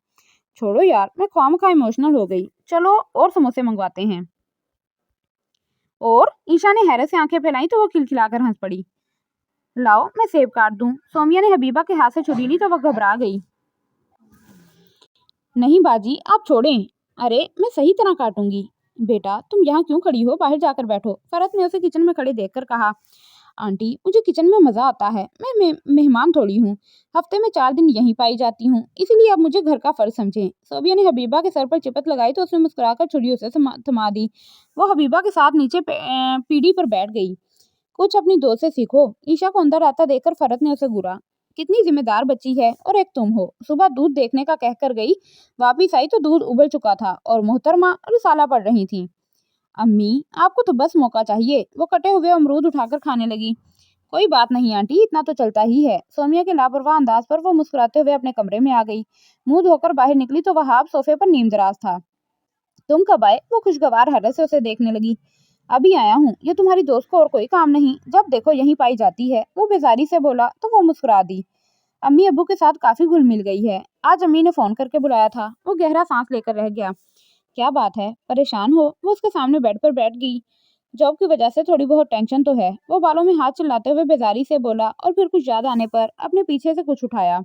छोड़ो यार, मैं ख्वामखा इमोशनल हो गई। चलो और समोसे मंगवाते हैं। और ईशा ने हैरत से आंखें फैलाई तो वो खिलखिलाकर हंस पड़ी। लाओ मैं सेब काट दूं। सौम्या ने हबीबा के हाथ से छुरी ली तो वह घबरा गई। नहीं बाजी, आप छोड़ें। अरे मैं सही तरह काटूंगी। बेटा तुम यहाँ क्यों खड़ी हो, बाहर जाकर बैठो। फरत ने उसे किचन में खड़े देखकर कहा। आंटी, मुझे किचन में मजा आता है, मैं मेहमान थोड़ी हूँ, हफ्ते में 4 दिन यहीं पाई जाती हूँ, इसीलिए अब मुझे घर का फर्ज समझें। सोबिया ने हबीबा के सर पर चिपट लगाई तो उसने मुस्कुराकर छुरी उसे थमा दी। वो हबीबा के साथ नीचे पीढ़ी पर बैठ गई। कुछ अपनी दोस्त से सीखो, ईशा को अंदर आता देखकर फरत ने उसे घूरा। कितनी जिम्मेदार बच्ची है, और एक तुम हो। सुबह दूध देखने का कहकर गई, वापिस आई तो दूध उबल चुका था और मोहतरमा रिसाला पढ़ रही थी। अम्मी, आपको तो बस मौका चाहिए। वो कटे हुए अमरूद उठाकर खाने लगी। कोई बात नहीं आंटी, इतना तो चलता ही है। सोमिया के लापरवाह अंदाज पर वो मुस्कुराते हुए अपने कमरे में आ गई। मुंह धोकर बाहर निकली तो वहाब सोफे पर नीमदराज था। तुम कब आए? वो खुशगवार हैरत से उसे देखने लगी। अभी आया हूँ, ये तुम्हारी दोस्त को और कोई काम नहीं, जब देखो यहीं पाई जाती है। वो बेजारी से बोला तो वो मुस्कुरा दी। अम्मी अब्बू के साथ काफी घुल मिल गई है। आज अम्मी ने फोन करके बुलाया था। वो गहरा सांस लेकर रह गया। क्या बात है, परेशान हो? वो उसके सामने बेड पर बैठ गई। जॉब की वजह से थोड़ी बहुत टेंशन तो है। वो बालों में हाथ चलाते हुए बेजारी से बोला और फिर कुछ याद आने पर अपने पीछे से कुछ उठाया।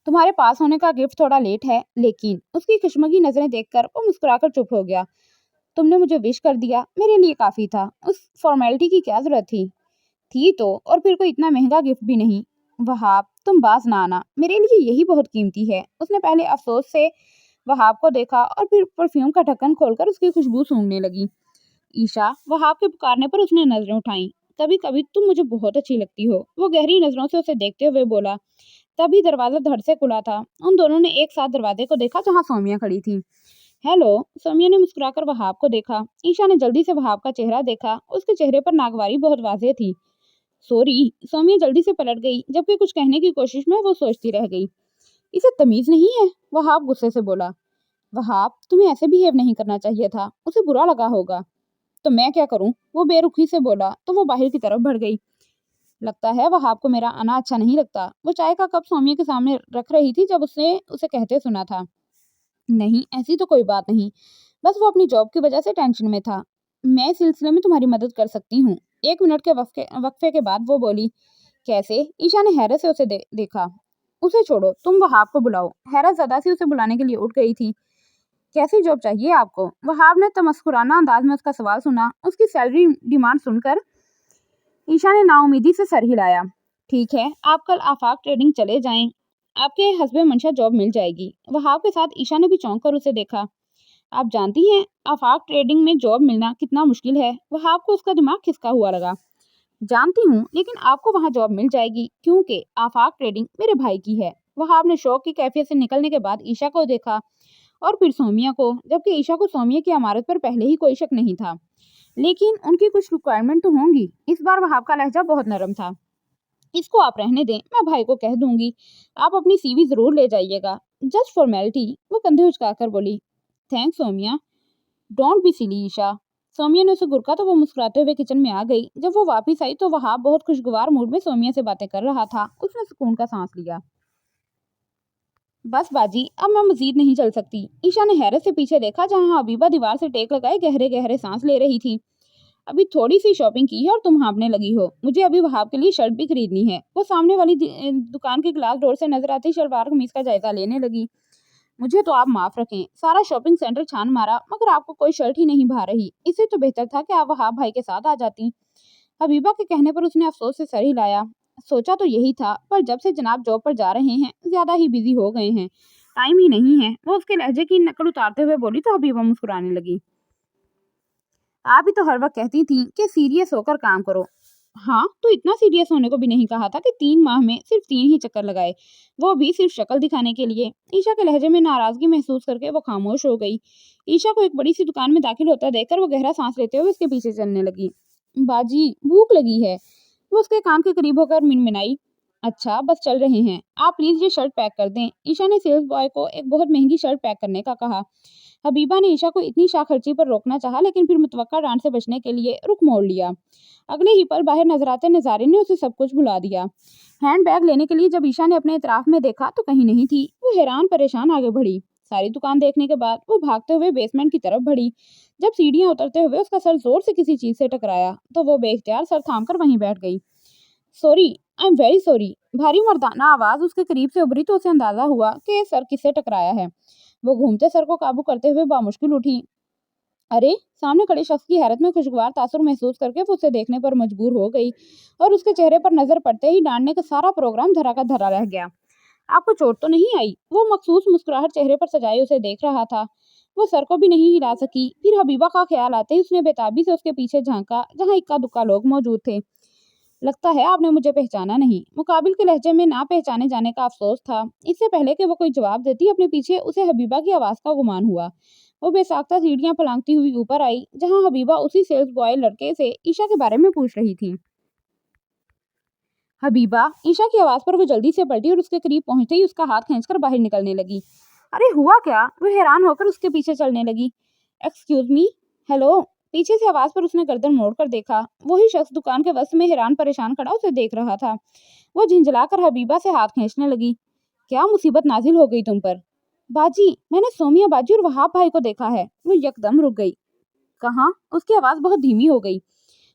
तुम्हारे पास होने का गिफ्ट थोड़ा लेट है, लेकिन उसकी खुशमगी नजरें देखकर वो मुस्कुराकर चुप हो गया। तुमने मुझे विश कर दिया, मेरे लिए काफी था। उस फॉर्मेलिटी की क्या जरूरत थी? थी तो, और फिर कोई इतना महंगा गिफ्ट भी नहीं। वहाब, तुम बाज ना आना, मेरे लिए यही बहुत कीमती है। उसने पहले अफसोस से वहाब को देखा और फिर परफ्यूम का ढक्कन खोलकर उसकी खुशबू सूंघने लगी। ईशा, वहाब के पुकारने पर उसने नजरें उठाईं। कभी कभी तुम मुझे बहुत अच्छी लगती हो। वो गहरी नजरों से उसे देखते हुए बोला। तभी दरवाजा धड़ से खुला था। उन दोनों ने एक साथ दरवाजे को देखा जहाँ सोमिया खड़ी थी। हेलो। सोमिया ने मुस्कुराकर वहाब को देखा। ईशा ने जल्दी से वहाब का चेहरा देखा। उसके चेहरे पर नागवारी बहुत वाज़ेह थी। सॉरी। सोमिया जल्दी से पलट गई, जबकि कुछ कहने की कोशिश में वो सोचती रह गई। इसे तमीज नहीं है, वहाब गुस्से से बोला। वहाब, तुम्हें ऐसे बिहेव नहीं करना चाहिए था, उसे बुरा लगा होगा। तो मैं क्या करूं? वो बेरुखी से बोला तो वो बाहर की तरफ बढ़ गई। लगता है वहाब को मेरा आना अच्छा नहीं लगता। वो चाय का कप सोमिया के सामने रख रही थी जब उसने उसे कहते सुना था। नहीं, ऐसी तो कोई बात नहीं, बस वो अपनी जॉब की वजह से टेंशन में था। मैं इस सिलसिले में तुम्हारी मदद कर सकती हूँ। 1 मिनट के वक्फे के बाद वो बोली। कैसे? ईशा ने हैरत से उसे देखा। उसे छोड़ो, तुम वहाब को बुलाओ। हैरत ज़्यादा सी उसे बुलाने के लिए उठ गई थी। कैसी जॉब चाहिए आपको? वहाब ने तमस्कुराना अंदाज में उसका सवाल सुना। उसकी सैलरी डिमांड सुनकर ईशा ने नाउमीदी से सर हिलाया। ठीक है, आप कल आफाक ट्रेडिंग चले जाएं, आपके हस्बैंड मंशा जॉब मिल जाएगी। वहाब के साथ ईशा ने भी चौंक कर उसे देखा। आप जानती हैं आफाक ट्रेडिंग में जॉब मिलना कितना मुश्किल है? वहाब को उसका दिमाग खिसका हुआ लगा। जानती हूँ, लेकिन आपको वहाँ जॉब मिल जाएगी, क्योंकि आफाक ट्रेडिंग मेरे भाई की है। वहाब ने शौक की कैफियत से निकलने के बाद ईशा को देखा और फिर सोमिया को, जबकि ईशा को सोमिया की अमारत पर पहले ही कोई शक नहीं था। लेकिन उनकी कुछ रिक्वायरमेंट तो होंगी। इस बार वहाब का लहजा बहुत नरम था। इसको आप रहने दें, मैं भाई को कह दूंगी। आप अपनी सीवी जरूर ले जाइएगा, जस्ट फॉर्मेलिटी। वो कंधे उचकाकर बोली। Thanks Somiya. Don't be silly Esha. Somiya ने उसे गुरका तो वो मुस्कुराते हुए किचन में आ गई। जब वो वापस आई तो वहाब बहुत खुशगवार मूड में सोमिया से बातें कर रहा था। उसने सुकून का सांस लिया। बस बाजी, अब मैं मजीद नहीं चल सकती। ईशा ने हैरत से पीछे देखा जहाँ हबीबा दीवार से टेक लगाए गहरे गहरे सांस ले रही थी। अभी थोड़ी सी शॉपिंग की है और तुम हाँफने लगी हो। मुझे अभी वहाब के लिए शर्ट भी खरीदनी है। वो सामने वाली दुकान के ग्लास डोर से नजर आती शलवार कमीज का जायजा लेने लगी। मुझे तो आप माफ रखें, सारा शॉपिंग सेंटर छान मारा मगर आपको कोई शर्ट ही नहीं भा रही। इससे तो बेहतर था कि आप वहाब भाई के साथ आ जाती। हबीबा के कहने पर उसने अफसोस से सर हिलाया। सोचा तो यही था, पर जब से जनाब जॉब पर जा रहे हैं ज्यादा ही बिजी हो गए हैं, टाइम ही नहीं है। वो उसके लहजे की नकल उतारते हुए बोली तो हबीबा मुस्कुराने लगी। आप ही तो हर वक्त कहती थी कि सीरियस होकर काम करो। हाँ, तो इतना सीरियस होने को भी नहीं कहा था कि 3 माह में सिर्फ 3 ही चक्कर लगाए, वो भी सिर्फ शक्ल दिखाने के लिए। ईशा के लहजे में नाराजगी महसूस करके वो खामोश हो गई। ईशा को एक बड़ी सी दुकान में दाखिल होता देखकर वो गहरा सांस लेते हुए उसके पीछे चलने लगी। बाजी, भूख लगी है। वो उसके कान के करीब होकर मिनमिनाई। अच्छा, बस चल रहे हैं, आप प्लीज ये शर्ट पैक कर दें। ईशा ने सेल्स बॉय को एक बहुत महंगी शर्ट पैक करने का कहा। हबीबा ने ईशा को इतनी शाखर्ची पर रोकना चाहा, लेकिन फिर मुतवक्का डांट से बचने के लिए रुख मोड़ लिया। अगले ही पल बाहर नजर आते नजारे ने उसे सब कुछ भुला दिया। हैंड बैग लेने के लिए जब ईशा ने अपने इतराफ में देखा तो कहीं नहीं थी। वो हैरान परेशान आगे बढ़ी। सारी दुकान देखने के बाद वो भागते हुए बेसमेंट की तरफ बढ़ी। जब सीढ़ियां उतरते हुए उसका सर जोर से किसी चीज से टकराया तो वो बेख्तियार सर थाम कर वहीं बैठ गई। Sorry, I am very sorry. भारी मर्दाना आवाज उसके करीब से उभरी तो उसे अंदाजा हुआ कि सर किससे टकराया है। वो घूमते सर को काबू करते हुए बामुश्किल उठी। अरे, सामने खड़े शख्स की हैरत में खुशगवार तासुर महसूस करके वो उसे देखने पर मजबूर हो गई और उसके चेहरे पर नजर पड़ते ही डांटने का सारा प्रोग्राम धरा का धरा रह गया। आपको चोट तो नहीं आई? वो मखसूस मुस्कुराहट चेहरे पर सजाए उसे देख रहा था। वो सर को भी नहीं हिला सकी। फिर हबीबा का ख्याल आते ही उसने बेताबी से उसके पीछे झांका जहाँ इक्का दुक्का लोग मौजूद थे। लगता है आपने मुझे पहचाना नहीं। मुकाबिल के लहजे में ना पहचाने जाने का अफसोस था। इससे पहले कि वो कोई जवाब देती अपने पीछे उसे हबीबा की आवाज का गुमान हुआ। वो बेसाख्ता सीढ़ियां फलांगती हुई ऊपर आई जहाँ हबीबा उसी सेल्स बॉय लड़के से ईशा के बारे में पूछ रही थी। हबीबा, ईशा की आवाज पर वो जल्दी से पलटी और उसके करीब पहुंचते ही उसका हाथ खींचकर बाहर निकलने लगी। अरे हुआ क्या? वो हैरान होकर उसके पीछे चलने लगी। Excuse me, hello. पीछे से आवाज पर उसने गर्दन मोड़कर देखा। वही शख्स दुकान के वस्त में हैरान परेशान खड़ा उसे देख रहा था। वो झिंझलाकर हबीबा से हाथ खींचने लगी। क्या मुसीबत नाजिल हो गई तुम पर? बाजी, मैंने सोमिया बाजी और वहाब भाई को देखा है। वो यकदम रुक गई। कहाँ? उसकी आवाज बहुत धीमी हो गई।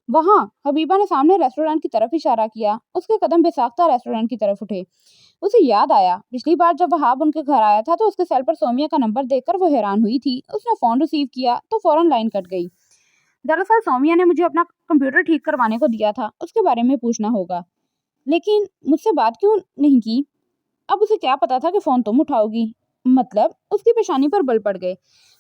वहां, हबीबा ने सामने रेस्टोरेंट की तरफ इशारा किया। उसके कदम बेसाख्ता रेस्टोरेंट की तरफ उठे। उसे याद आया, पिछली बार जब वहाब उनके घर आया था तो उसके सेल पर सोमिया का नंबर देखकर वो हैरान हुई थी। उसने फोन रिसीव किया तो फौरन लाइन कट गई। दरअसल सोमिया ने मुझे अपना कंप्यूटर ठीक करवाने को दिया था, उसके बारे में पूछना होगा। लेकिन मुझसे बात क्यों नहीं की? अब उसे क्या पता था कि फोन तुम उठाओगी। मतलब? उसकी पेशानी पर बल पड़ गए।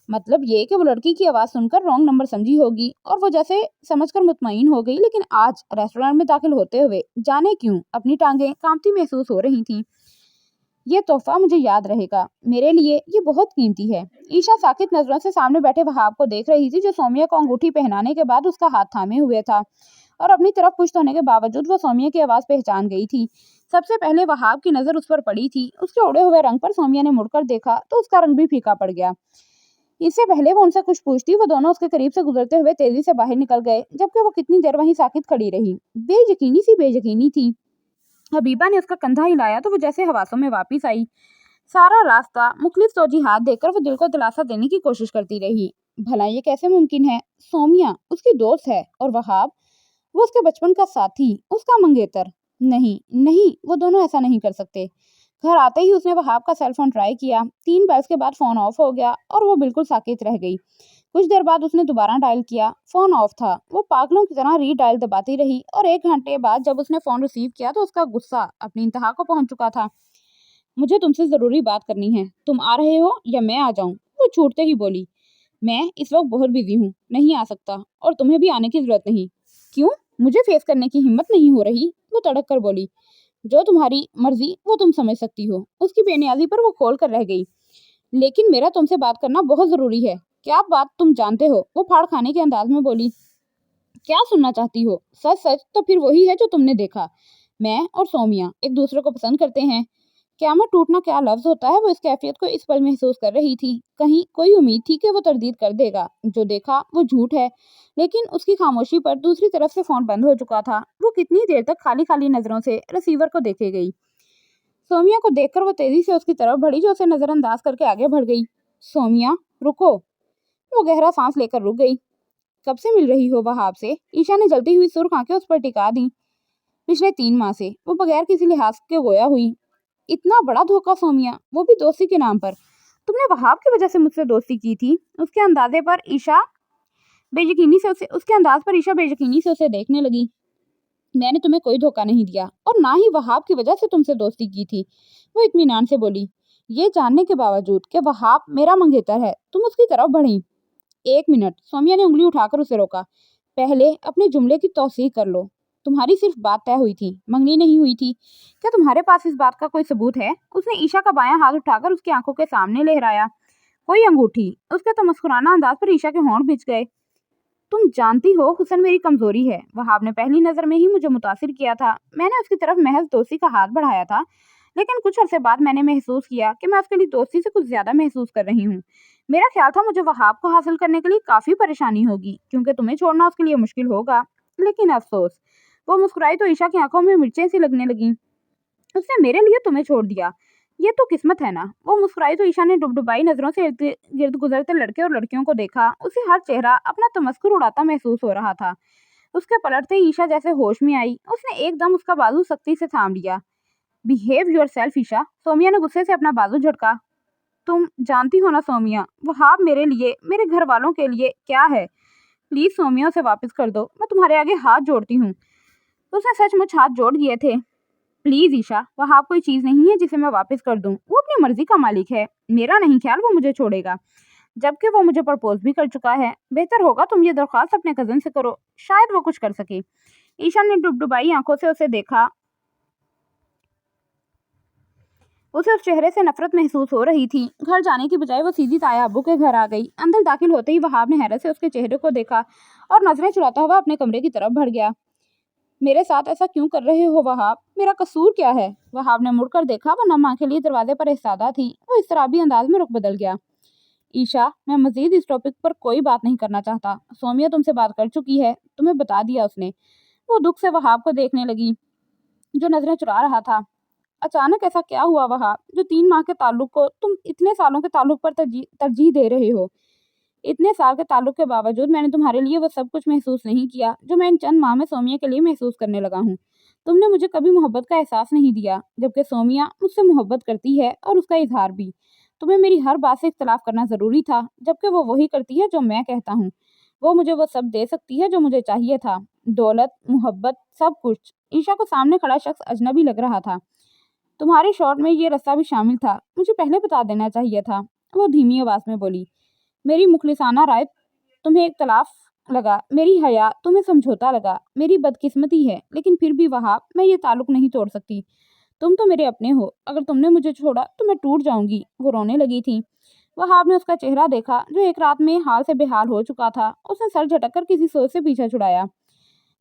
मतलब ये कि वो लड़की की आवाज सुनकर रॉन्ग नंबर समझी होगी और वो जैसे समझकर मुतमईन हो गई। लेकिन आज रेस्टोरेंट में दाखिल होते हुए जाने क्यों अपनी टांगें कांपती महसूस हो रही थीं। ये तोहफा मुझे याद रहेगा, मेरे लिए ये बहुत कीमती है। ईशा साकित नजरों से सामने बैठे वहाब को देख रही थी जो सोमिया को अंगूठी पहनाने के बाद उसका हाथ थामे हुए था और अपनी तरफ पुश्त होने के बावजूद वो सोमिया की आवाज पहचान गई थी। सबसे पहले वहाब की नजर उस पर पड़ी थी। उसके उड़े हुए रंग पर सोमिया ने मुड़कर देखा तो उसका रंग भी फीका पड़ गया। इससे पहले वो उनसे कुछ पूछती वो दोनों उसके करीब से गुजरते हुए तेजी से बाहर निकल गए जबकि वो कितनी देर वहीं साकित खड़ी रही। बेयकीनी सी बेयकीनी थी। हबीबा ने उसका कंधा हिलाया तो वो जैसे हवासों में वापस आई। सारा रास्ता मुखलिफ सोजी हाथ देकर वो दिल को दिलासा देने की कोशिश करती रही। भला ये कैसे मुमकिन है? सोमिया उसकी दोस्त है और वहाब वो उसके बचपन का साथी, उसका मंगेतर। नहीं नहीं, वो दोनों ऐसा नहीं कर सकते। घर आते ही उसने वहाब का सेल फोन ट्राई किया। 3 बेल्स के बाद फोन ऑफ हो गया और वो बिल्कुल साकित रह गई। कुछ देर बाद उसने दोबारा डायल किया, फोन ऑफ था। वो पागलों की तरह रीडायल दबाती रही और 1 घंटे बाद जब उसने फोन रिसीव किया तो उसका गुस्सा अपनी इंतहा को पहुंच चुका था। मुझे तुमसे जरूरी बात करनी है, तुम आ रहे हो या मैं आ जाऊं? वो छूटते ही बोली, मैं इस वक्त बहुत बिजी हूँ, नहीं आ सकता और तुम्हें भी आने की जरूरत नहीं। क्यों? मुझे फेस करने की हिम्मत नहीं हो रही? वो तड़क कर बोली। जो तुम्हारी मर्जी वो तुम समझ सकती हो। उसकी बेनियाजी पर वो खोल कर रह गई। लेकिन मेरा तुमसे बात करना बहुत जरूरी है। क्या बात तुम जानते हो? वो फाड़ खाने के अंदाज में बोली। क्या सुनना चाहती हो? सच सच तो फिर वही है जो तुमने देखा। मैं और सोमिया एक दूसरे को पसंद करते हैं। क़यामत टूटना क्या लफ्ज होता है, वो इस कैफियत को इस पल महसूस कर रही थी। कहीं कोई उम्मीद थी कि वो तरदीद कर देगा। जो देखा वो झूठ है। लेकिन उसकी खामोशी पर दूसरी तरफ से फोन बंद हो चुका था। वो कितनी देर तक खाली खाली नजरों से रिसीवर को देखे गई। सोमिया को देखकर वो तेजी से उसकी तरफ बढ़ी जो उसे नजरअंदाज करके आगे बढ़ गई। सोमिया, रुको। वो गहरा सांस लेकर रुक गई। कब से मिल रही हो वहाब से? ईशा ने जलती हुई सुर्ख आंखें उस पर टिका दी। पिछले 3 माह से। वो बगैर किसी लिहाज के गोया हुई। इतना बड़ा धोखा सोमिया, वो भी दोस्ती के नाम पर। तुमने वहाब की वजह से मुझसे दोस्ती की थी? उसके अंदाज पर ईशा बेयकीनी से उसे देखने लगी। मैंने तुम्हें कोई धोखा नहीं दिया और ना ही वहाब की वजह से तुमसे दोस्ती की थी। वो इत्मीनान से बोली। ये जानने के बावजूद कि वहाब मेरा मंगेतर है तुम उसकी तरफ बढ़ी। 1 मिनट, सोमिया ने उंगली उठाकर उसे रोका। पहले अपने जुमले की तौसीह कर लो। तुम्हारी सिर्फ बात तय हुई थी, मंगनी नहीं हुई थी। क्या तुम्हारे पास इस बात का कोई सबूत है? उसने ईशा का बायां हाथ उठाकर उसकी आंखों के सामने लहराया। कोई अंगूठी? उसके तो मुस्कुराना अंदाज पर ईशा के होंठ भिज गए। तुम जानती हो हुस्न मेरी कमजोरी है। वहाब ने पहली नजर में ही मुझे मुतासिर किया था। मैंने उसकी तरफ महज दोस्ती का हाथ बढ़ाया था। लेकिन कुछ अरसे बाद मैंने महसूस किया कि मैं उसके लिए दोस्ती से कुछ ज्यादा महसूस कर रही हूँ। मेरा ख्याल था मुझे वहाब को हासिल करने के लिए काफी परेशानी होगी क्योंकि तुम्हें छोड़ना उसके लिए मुश्किल होगा। लेकिन अफसोस। वो मुस्कुराई तो ईशा की आंखों में मिर्चें सी लगने लगी। उसने मेरे लिए तुम्हें छोड़ दिया, ये तो किस्मत है ना। वो मुस्कुराई तो ईशा ने डुबडुबाई नजरों से इर्द गिर्द गुजरते लड़के और लड़कियों को देखा। उसे हर चेहरा अपना तमस्कुर उड़ाता महसूस हो रहा था। उसके पलटते ही ईशा जैसे होश में आई। उसने एकदम उसका बाजू सख्ती से थाम लिया। Behave yourself Esha. Somiya ने गुस्से से अपना बाजू झटका। تم جانتی ہو نا سومیا، وہاب میرے لیے، میرے گھر والوں کے لیے کیا ہے۔ پلیز سومیا اسے واپس کر دو، میں تمہارے آگے ہاتھ جوڑتی ہوں۔ اس نے سچ مچ ہاتھ جوڑ دیے تھے۔ پلیز ایشا، وہاب کوئی چیز نہیں ہے جسے میں واپس کر دوں، وہ اپنی مرضی کا مالک ہے، میرا نہیں خیال وہ مجھے چھوڑے گا، جبکہ وہ مجھے پرپوز بھی کر چکا ہے۔ بہتر ہوگا تم یہ درخواست اپنے کزن سے کرو، شاید وہ کچھ کر سکے۔ ایشا نے ڈبڈبائی آنکھوں سے اسے دیکھا۔ اسے اس چہرے سے نفرت محسوس ہو رہی تھی۔ گھر جانے کی بجائے وہ سیدھی تایا ابو کے گھر آ گئی۔ اندر داخل ہوتے ہی وہاب نے حیرت سے اس کے چہرے کو دیکھا اور نظریں چلاتا ہوا اپنے کمرے کی طرف بڑھ گیا۔ میرے ساتھ ایسا کیوں کر رہے ہو وہاب؟ میرا قصور کیا ہے؟ وہاب نے مڑ کر دیکھا، وہ نم آنکھیں لیے دروازے پر ایستادہ تھی۔ وہ اضطرابی انداز میں رخ بدل گیا۔ ایشا، میں مزید اس ٹاپک پر کوئی بات نہیں کرنا چاہتا۔ سومیا تم سے بات کر چکی ہے، تمہیں بتا دیا اس نے۔ وہ دکھ سے وہاب کو دیکھنے لگی جو نظریں چرا رہا تھا۔ اچانک ایسا کیا ہوا وہاب جو 3 ماہ کے تعلق کو تم اتنے سالوں کے تعلق پر ترجیح دے رہے ہو؟ اتنے سال کے تعلق کے باوجود میں نے تمہارے لیے وہ سب کچھ محسوس نہیں کیا جو میں ان چند ماہ میں سومیا کے لیے محسوس کرنے لگا ہوں۔ تم نے مجھے کبھی محبت کا احساس نہیں دیا، جبکہ سومیا مجھ سے محبت کرتی ہے اور اس کا اظہار بھی۔ تمہیں میری ہر بات سے اختلاف کرنا ضروری تھا، جبکہ وہ وہی کرتی ہے جو میں کہتا ہوں۔ وہ مجھے وہ سب دے سکتی ہے جو مجھے چاہیے تھا، دولت، محبت، سب کچھ۔ ایشا کو سامنے کھڑا شخص اجنبی لگ رہا تھا۔ تمہارے شارٹ میں یہ رستہ بھی شامل تھا، مجھے پہلے بتا دینا چاہیے تھا، وہ دھیمی آواز میں بولی۔ میری مخلصانہ رائے تمہیں اختلاف لگا، میری حیا تمہیں سمجھوتا لگا، میری بدقسمتی ہے، لیکن پھر بھی وہاب میں یہ تعلق نہیں توڑ سکتی۔ تم تو میرے اپنے ہو، اگر تم نے مجھے چھوڑا تو میں ٹوٹ جاؤں گی۔ وہ رونے لگی تھی۔ وہاب نے اس کا چہرہ دیکھا جو ایک رات میں حال سے بحال ہو چکا تھا۔ اس نے سر جھٹک کر کسی سوچ سے پیچھا چھڑایا۔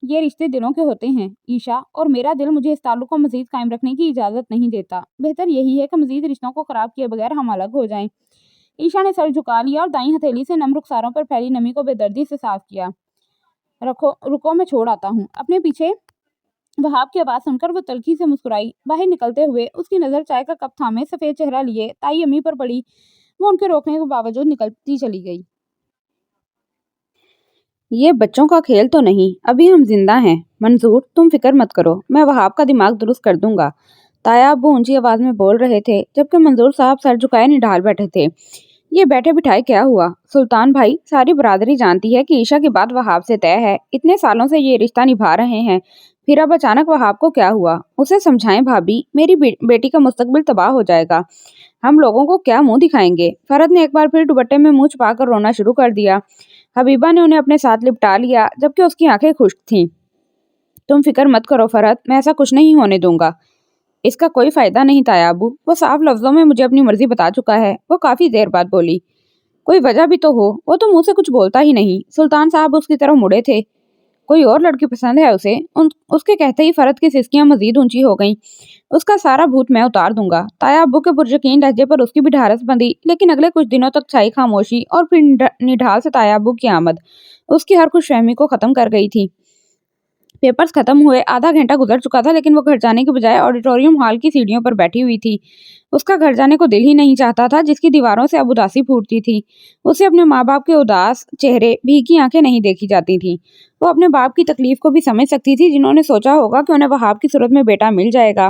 یہ رشتے دلوں کے ہوتے ہیں ایشا، اور میرا دل مجھے اس تعلق کو مزید قائم رکھنے کی اجازت نہیں دیتا۔ بہتر یہی ہے کہ مزید رشتوں کو خراب کیے بغیر ہم الگ ہو جائیں۔ ایشا نے سر جھکا لیا اور دائیں ہتھیلی سے نم رخساروں پر پھیلی نمی کو بے دردی سے صاف کیا۔ رکو میں چھوڑ آتا ہوں اپنے پیچھے۔ وہاب کی آواز سن کر وہ تلخی سے مسکرائی۔ باہر نکلتے ہوئے اس کی نظر چائے کا کپ تھامے سفید چہرہ لیے تائی امی پر پڑی۔ وہ ان کے روکنے کے باوجود نکلتی چلی گئی۔ یہ بچوں کا کھیل تو نہیں، ابھی ہم زندہ ہیں۔ منظور، تم فکر مت کرو، میں وہاب کا دماغ درست کر دوں گا۔ تایا ابو اونچی آواز میں بول رہے تھے، جبکہ منظور صاحب سر جھکائے نڈھال بیٹھے تھے۔ یہ بیٹھے بٹھائے کیا ہوا؟ سلطان بھائی، ساری برادری جانتی ہے کہ عیشا کی بات وہاب سے طے ہے، اتنے سالوں سے یہ رشتہ نبھا رہے ہیں، پھر اب اچانک وہاب کو کیا ہوا؟ اسے سمجھائیں بھابی، میری بیٹی کا مستقبل تباہ ہو جائے گا، ہم لوگوں کو کیا منہ دکھائیں گے؟ فرد نے ایک بار پھر دوپٹے میں منہ چھپا کر رونا شروع کر دیا۔ حبیبہ نے انہیں اپنے ساتھ لپٹا لیا، جبکہ اس کی آنکھیں خشک تھیں۔ تم فکر مت کرو فرد، میں ایسا کچھ نہیں ہونے دوں گا۔ اس کا کوئی فائدہ نہیں تایا ابو، وہ صاف لفظوں میں مجھے اپنی مرضی بتا چکا ہے، وہ کافی دیر بعد بولی۔ کوئی وجہ بھی تو ہو، وہ تو منہ سے کچھ بولتا ہی نہیں۔ سلطان صاحب اس کی طرف مڑے تھے۔ کوئی اور لڑکی پسند ہے اسے؟ اس کے کہتے ہی فرد کی سسکیاں مزید اونچی ہو گئیں۔ اس کا سارا بھوت میں اتار دوں گا۔ تایا ابو کے پرجکین لہجے پر اس کی بھی ڈھارس بندھی، لیکن اگلے کچھ دنوں تک چھائی خاموشی، اور پھر نڈھال سے تایا ابو کی آمد اس کی ہر خوش فہمی کو ختم کر گئی تھی۔ پیپرز ختم ہوئے آدھا گھنٹہ گزر چکا تھا، لیکن وہ گھر جانے کے بجائے آڈیٹوریم ہال کی سیڑھیوں پر بیٹھی ہوئی تھی۔ اس کا گھر جانے کو دل ہی نہیں چاہتا تھا، جس کی دیواروں سے اب اداسی پھوٹتی تھی۔ اسے اپنے ماں باپ کے اداس چہرے، بھیگی آنکھیں نہیں دیکھی جاتی تھیں۔ وہ اپنے باپ کی تکلیف کو بھی سمجھ سکتی تھی، جنہوں نے سوچا ہوگا کہ انہیں وہاب کی صورت میں بیٹا مل جائے گا،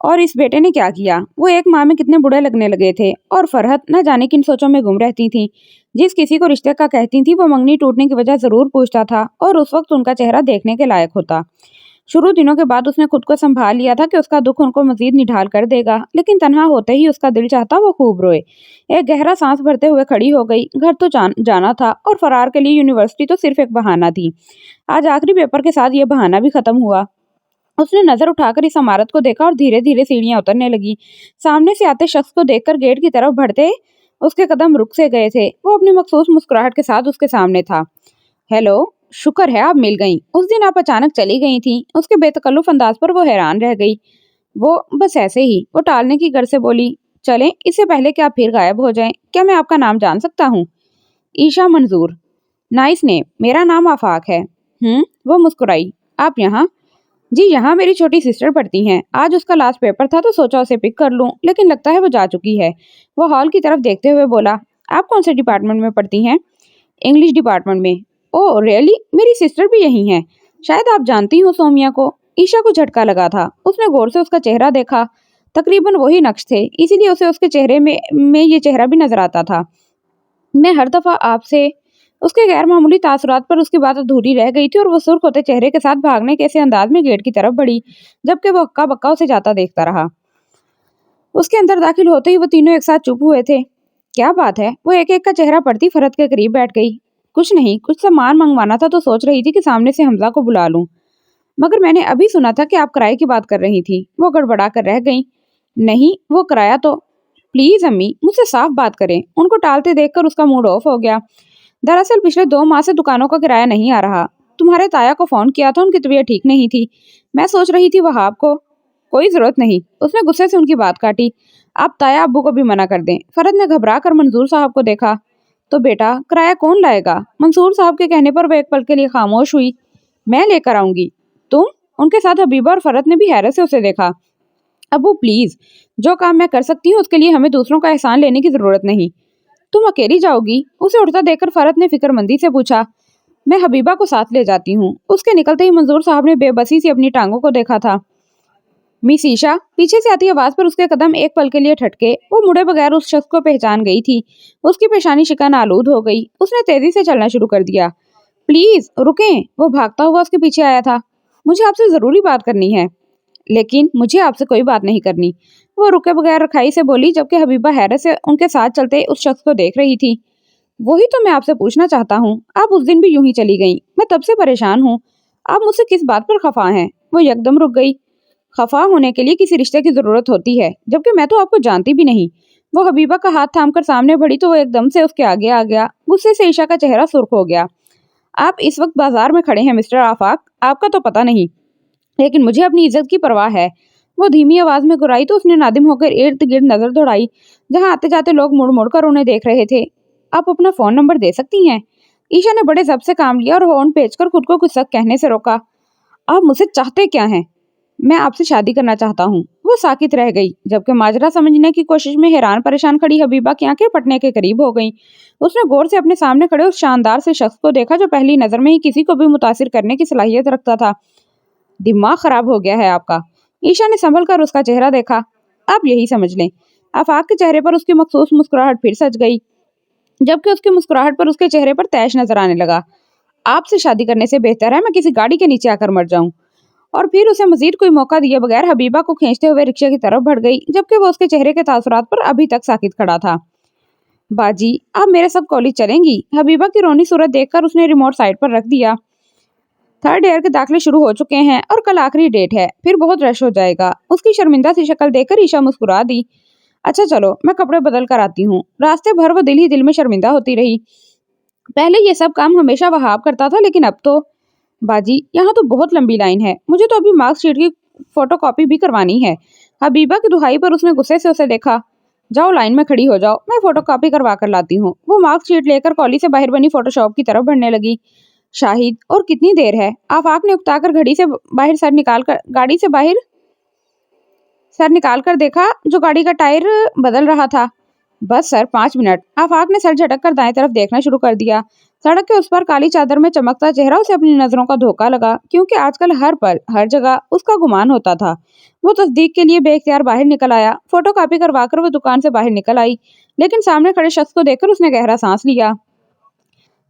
اور اس بیٹے نے کیا کیا؟ وہ ایک ماہ میں کتنے بڑے لگنے لگے تھے، اور فرحت نہ جانے کن سوچوں میں گم رہتی تھی۔ جس کسی کو رشتے کا کہتی تھی، وہ منگنی ٹوٹنے کی وجہ ضرور پوچھتا تھا، اور اس وقت ان کا چہرہ دیکھنے کے لائق ہوتا۔ شروع دنوں کے بعد اس نے خود کو سنبھال لیا تھا کہ اس کا دکھ ان کو مزید نڈھال کر دے گا، لیکن تنہا ہوتے ہی اس کا دل چاہتا وہ خوب روئے۔ ایک گہرا سانس بھرتے ہوئے کھڑی ہو گئی۔ گھر تو جانا تھا، اور فرار کے لیے یونیورسٹی تو صرف ایک بہانہ تھی۔ آج آخری پیپر کے ساتھ یہ بہانہ بھی ختم ہوا۔ اس نے نظر اٹھا کر اس عمارت کو دیکھا اور دھیرے دھیرے سیڑھیاں اترنے لگی۔ سامنے سے آتے شخص کو دیکھ کر گیٹ کی طرف بڑھتے اس کے قدم رک سے گئے تھے۔ وہ اپنی مخصوص مسکراہٹ کے ساتھ اس کے سامنے تھا۔ ہیلو، شکر ہے آپ مل گئیں۔ اس دن آپ اچانک چلی گئی تھیں۔ اس کے بے تکلف انداز پر وہ حیران رہ گئی۔ وہ بس ایسے ہی، وہ ٹالنے کی غرض سے بولی۔ چلیں، اس سے پہلے کہ آپ پھر غائب ہو جائیں، کیا میں آپ کا نام جان سکتا ہوں؟ عیشا منظور۔ نائس نیم، میرا نام آفاق ہے۔ وہ مسکرائی۔ آپ یہاں؟ جی یہاں میری چھوٹی سسٹر پڑھتی ہیں، آج اس کا لاسٹ پیپر تھا تو سوچا اسے پک کر لوں، لیکن لگتا ہے وہ جا چکی ہے۔ وہ ہال کی طرف دیکھتے ہوئے بولا۔ آپ کون سے ڈپارٹمنٹ میں پڑھتی ہیں؟ انگلش ڈپارٹمنٹ میں۔ اوہ ریئلی، میری سسٹر بھی یہی ہیں، شاید آپ جانتی ہوں سومیا کو۔ عیشا کو جھٹکا لگا تھا۔ اس نے غور سے اس کا چہرہ دیکھا۔ तकरीबन वही नक्श थे, इसीलिए उसे उसके चेहरे में ये चेहरा भी नजर आता था। मैं हर दफा आपसे उसके गैर मामूली तासुरात पर उसकी बात अधूरी रह गई थी और वो सुर्ख होते चेहरे के साथ भागने के ऐसे अंदाज में गेट की तरफ बढ़ी, जबकि वो हक्का बक्का उसे जाता देखता रहा। उसके अंदर दाखिल होते ही वो तीनों एक साथ चुप हुए थे। क्या बात है? वो एक एक का चेहरा पढ़ती फरत के करीब बैठ गई। कुछ नहीं, कुछ सामान मंगवाना था तो सोच रही थी कि सामने से हमजा को बुला लूं, मगर मैंने अभी सुना था कि आप किराए की बात कर रही थी। वो गड़बड़ा कर रह गई। नहीं, वो किराया तो। प्लीज अम्मी, मुझसे साफ बात करें। उनको टालते देखकर उसका मूड ऑफ हो गया। दरअसल पिछले 2 माह से दुकानों का किराया नहीं आ रहा। तुम्हारे ताया को फोन किया था, उनकी तबीयत ठीक नहीं थी। मैं सोच रही थी वहाब को। कोई जरूरत नहीं, उसने गुस्से से उनकी बात काटी। आप ताया अब्बू को भी मना कर दें। फरद ने घबरा कर मंजूर साहब को देखा। तो बेटा, किराया कौन लाएगा? मंसूर साहब के कहने पर वह एक पल के लिए खामोश हुई। मैं लेकर आऊंगी। तुम? उनके साथ हबीबा और फरद ने भी हैरत से उसे देखा। अब्बू प्लीज, जो काम मैं कर सकती हूँ उसके लिए हमें दूसरों का एहसान लेने की जरूरत नहीं। तुम अकेली जाओगी? उसे उठता देखकर फरद ने फिक्रमंदी से पूछा। मैं हबीबा को साथ ले जाती हूँ। उसके निकलते ही मंजूर साहब ने बेबसी से अपनी टांगों को देखा था। मिस ईशा, पीछे से आती आवाज पर उसके कदम एक पल के लिए ठटके। वो मुड़े बगैर उस शख्स को पहचान गई थी। उसकी पेशानी शिकन आलूद हो गई। उसने तेजी से चलना शुरू कर दिया। प्लीज रुकें। वो भागता हुआ उसके पीछे आया था। मुझे आपसे जरूरी बात करनी है। लेकिन मुझे आपसे कोई बात नहीं करनी, वो रुके बगैर रखाई से बोली, जबकि हबीबा हैरत से उनके साथ चलते उस शख्स को देख रही थी। वही तो मैं आपसे पूछना चाहता हूँ। आप उस दिन भी यूं ही चली गई। मैं तब से परेशान हूँ। आप मुझसे किस बात पर खफा हैं? वो यकदम रुक गई। खफा होने के लिए किसी रिश्ते की जरूरत होती है, जबकि मैं तो आपको जानती भी नहीं। वो हबीबा का हाथ थामकर सामने बढ़ी तो वो एकदम से उसके आगे आ गया। गुस्से से ईशा का चेहरा सुर्ख हो गया। आप इस वक्त बाजार में खड़े हैं मिस्टर आफाक, आपका तो पता नहीं, लेकिन मुझे अपनी इज्जत की परवाह है। वो धीमी आवाज में गुर्राई तो उसने नादिम होकर इर्द गिर्द नजर दौड़ाई, जहां आते जाते लोग मुड़ मुड़ कर उन्हें देख रहे थे। आप अपना फोन नंबर दे सकती हैं? ईशा ने बड़े जब्त से काम लिया और होंठ पेचकर खुद को कुछ सख्त कहने से रोका। आप मुझसे चाहते क्या हैं? मैं आपसे शादी करना चाहता हूँ। वो साकित रह गई, जबकि माजरा समझने की कोशिश में हैरान परेशान खड़ी हबीबा की आंखें फटने के करीब हो गईं। उसने गौर से अपने सामने खड़े उस शानदार से शख्स को देखा जो पहली नजर में ही किसी को भी मुतासिर करने की सलाहियत रखता था। दिमाग खराब हो गया है आपका। ईशा ने संभल कर उसका चेहरा देखा। आप यही समझ लें। आफाक के चेहरे पर उसकी मखसूस मुस्कुराहट फिर सज गई, जबकि उसकी मुस्कुराहट पर उसके चेहरे पर तैश नजर आने लगा। आपसे शादी करने से बेहतर है मैं किसी गाड़ी के नीचे आकर मर जाऊं। और फिर उसे मजीद कोई मौका दिए बगैर हबीबा को खींचते हुए रिक्शे की तरफ बढ़ गई, जबकि वो उसके चेहरे के तासुरात पर अभी तक साकित खड़ा था। बाजी, आप मेरे साथ कॉलेज चलेंगी? हबीबा की रोनी सूरत देखकर उसने रिमोट साइड पर रख दिया। 3rd ईयर के दाखिले शुरू हो चुके हैं और कल आखिरी डेट है, फिर बहुत रश हो जाएगा। उसकी शर्मिंदा सी शक्ल देखकर ईशा मुस्कुरा दी। अच्छा चलो, मैं कपड़े बदल कर आती हूँ। रास्ते भर वो दिल ही दिल में शर्मिंदा होती रही। पहले ये सब काम हमेशा वहाब करता था, लेकिन अब तो। बाजी, यहाँ तो बहुत लंबी लाइन है। मुझे तो अभी मार्कशीट की फोटोकॉपी भी करवानी है। हबीबा की दुहाई पर उसने गुस्से से उसे देखा। जाओ, लाइन में खड़ी हो जाओ, मैं फोटोकॉपी करवा कर लाती हूँ। वो मार्कशीट लेकर कॉलेज से बाहर बनी फोटोशॉप की तरफ बढ़ने लगी। शाहिद, और कितनी देर है? आफाक ने उकताकर घड़ी से बाहर सर निकालकर गाड़ी से बाहर सर निकालकर देखा, जो गाड़ी का टायर बदल रहा था। बस सर, 5 मिनट। आफाक ने सर झटक कर दाएं तरफ देखना शुरू कर दिया। सड़क के उस पर काली चादर में चमकता चेहरा उसे अपनी नजरों का धोखा लगा, क्योंकि आजकल हर पल हर जगह उसका गुमान होता था। वो तस्दीक के लिए बेख्तियार बाहर निकल आया। फोटोकॉपी करवाकर वो दुकान से बाहर निकल आई, लेकिन सामने खड़े शख्स को देखकर उसने गहरा सांस लिया।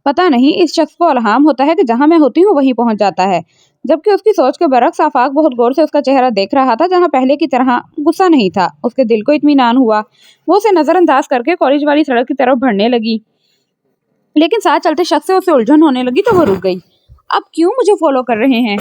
पता नहीं इस शख्स को इल्हाम होता है कि जहां मैं होती हूँ वहीं पहुंच जाता है। जबकि उसकी सोच के बरक्स आफाक बहुत गौर से उसका चेहरा देख रहा था, जहां पहले की तरह गुस्सा नहीं था। उसके दिल को इत्मीनान हुआ। वो उसे नजरअंदाज करके कॉलेज वाली सड़क की तरफ बढ़ने लगी, लेकिन साथ चलते शख्स से उसे उलझन होने लगी तो वो रुक गई। अब क्यों मुझे फॉलो कर रहे हैं?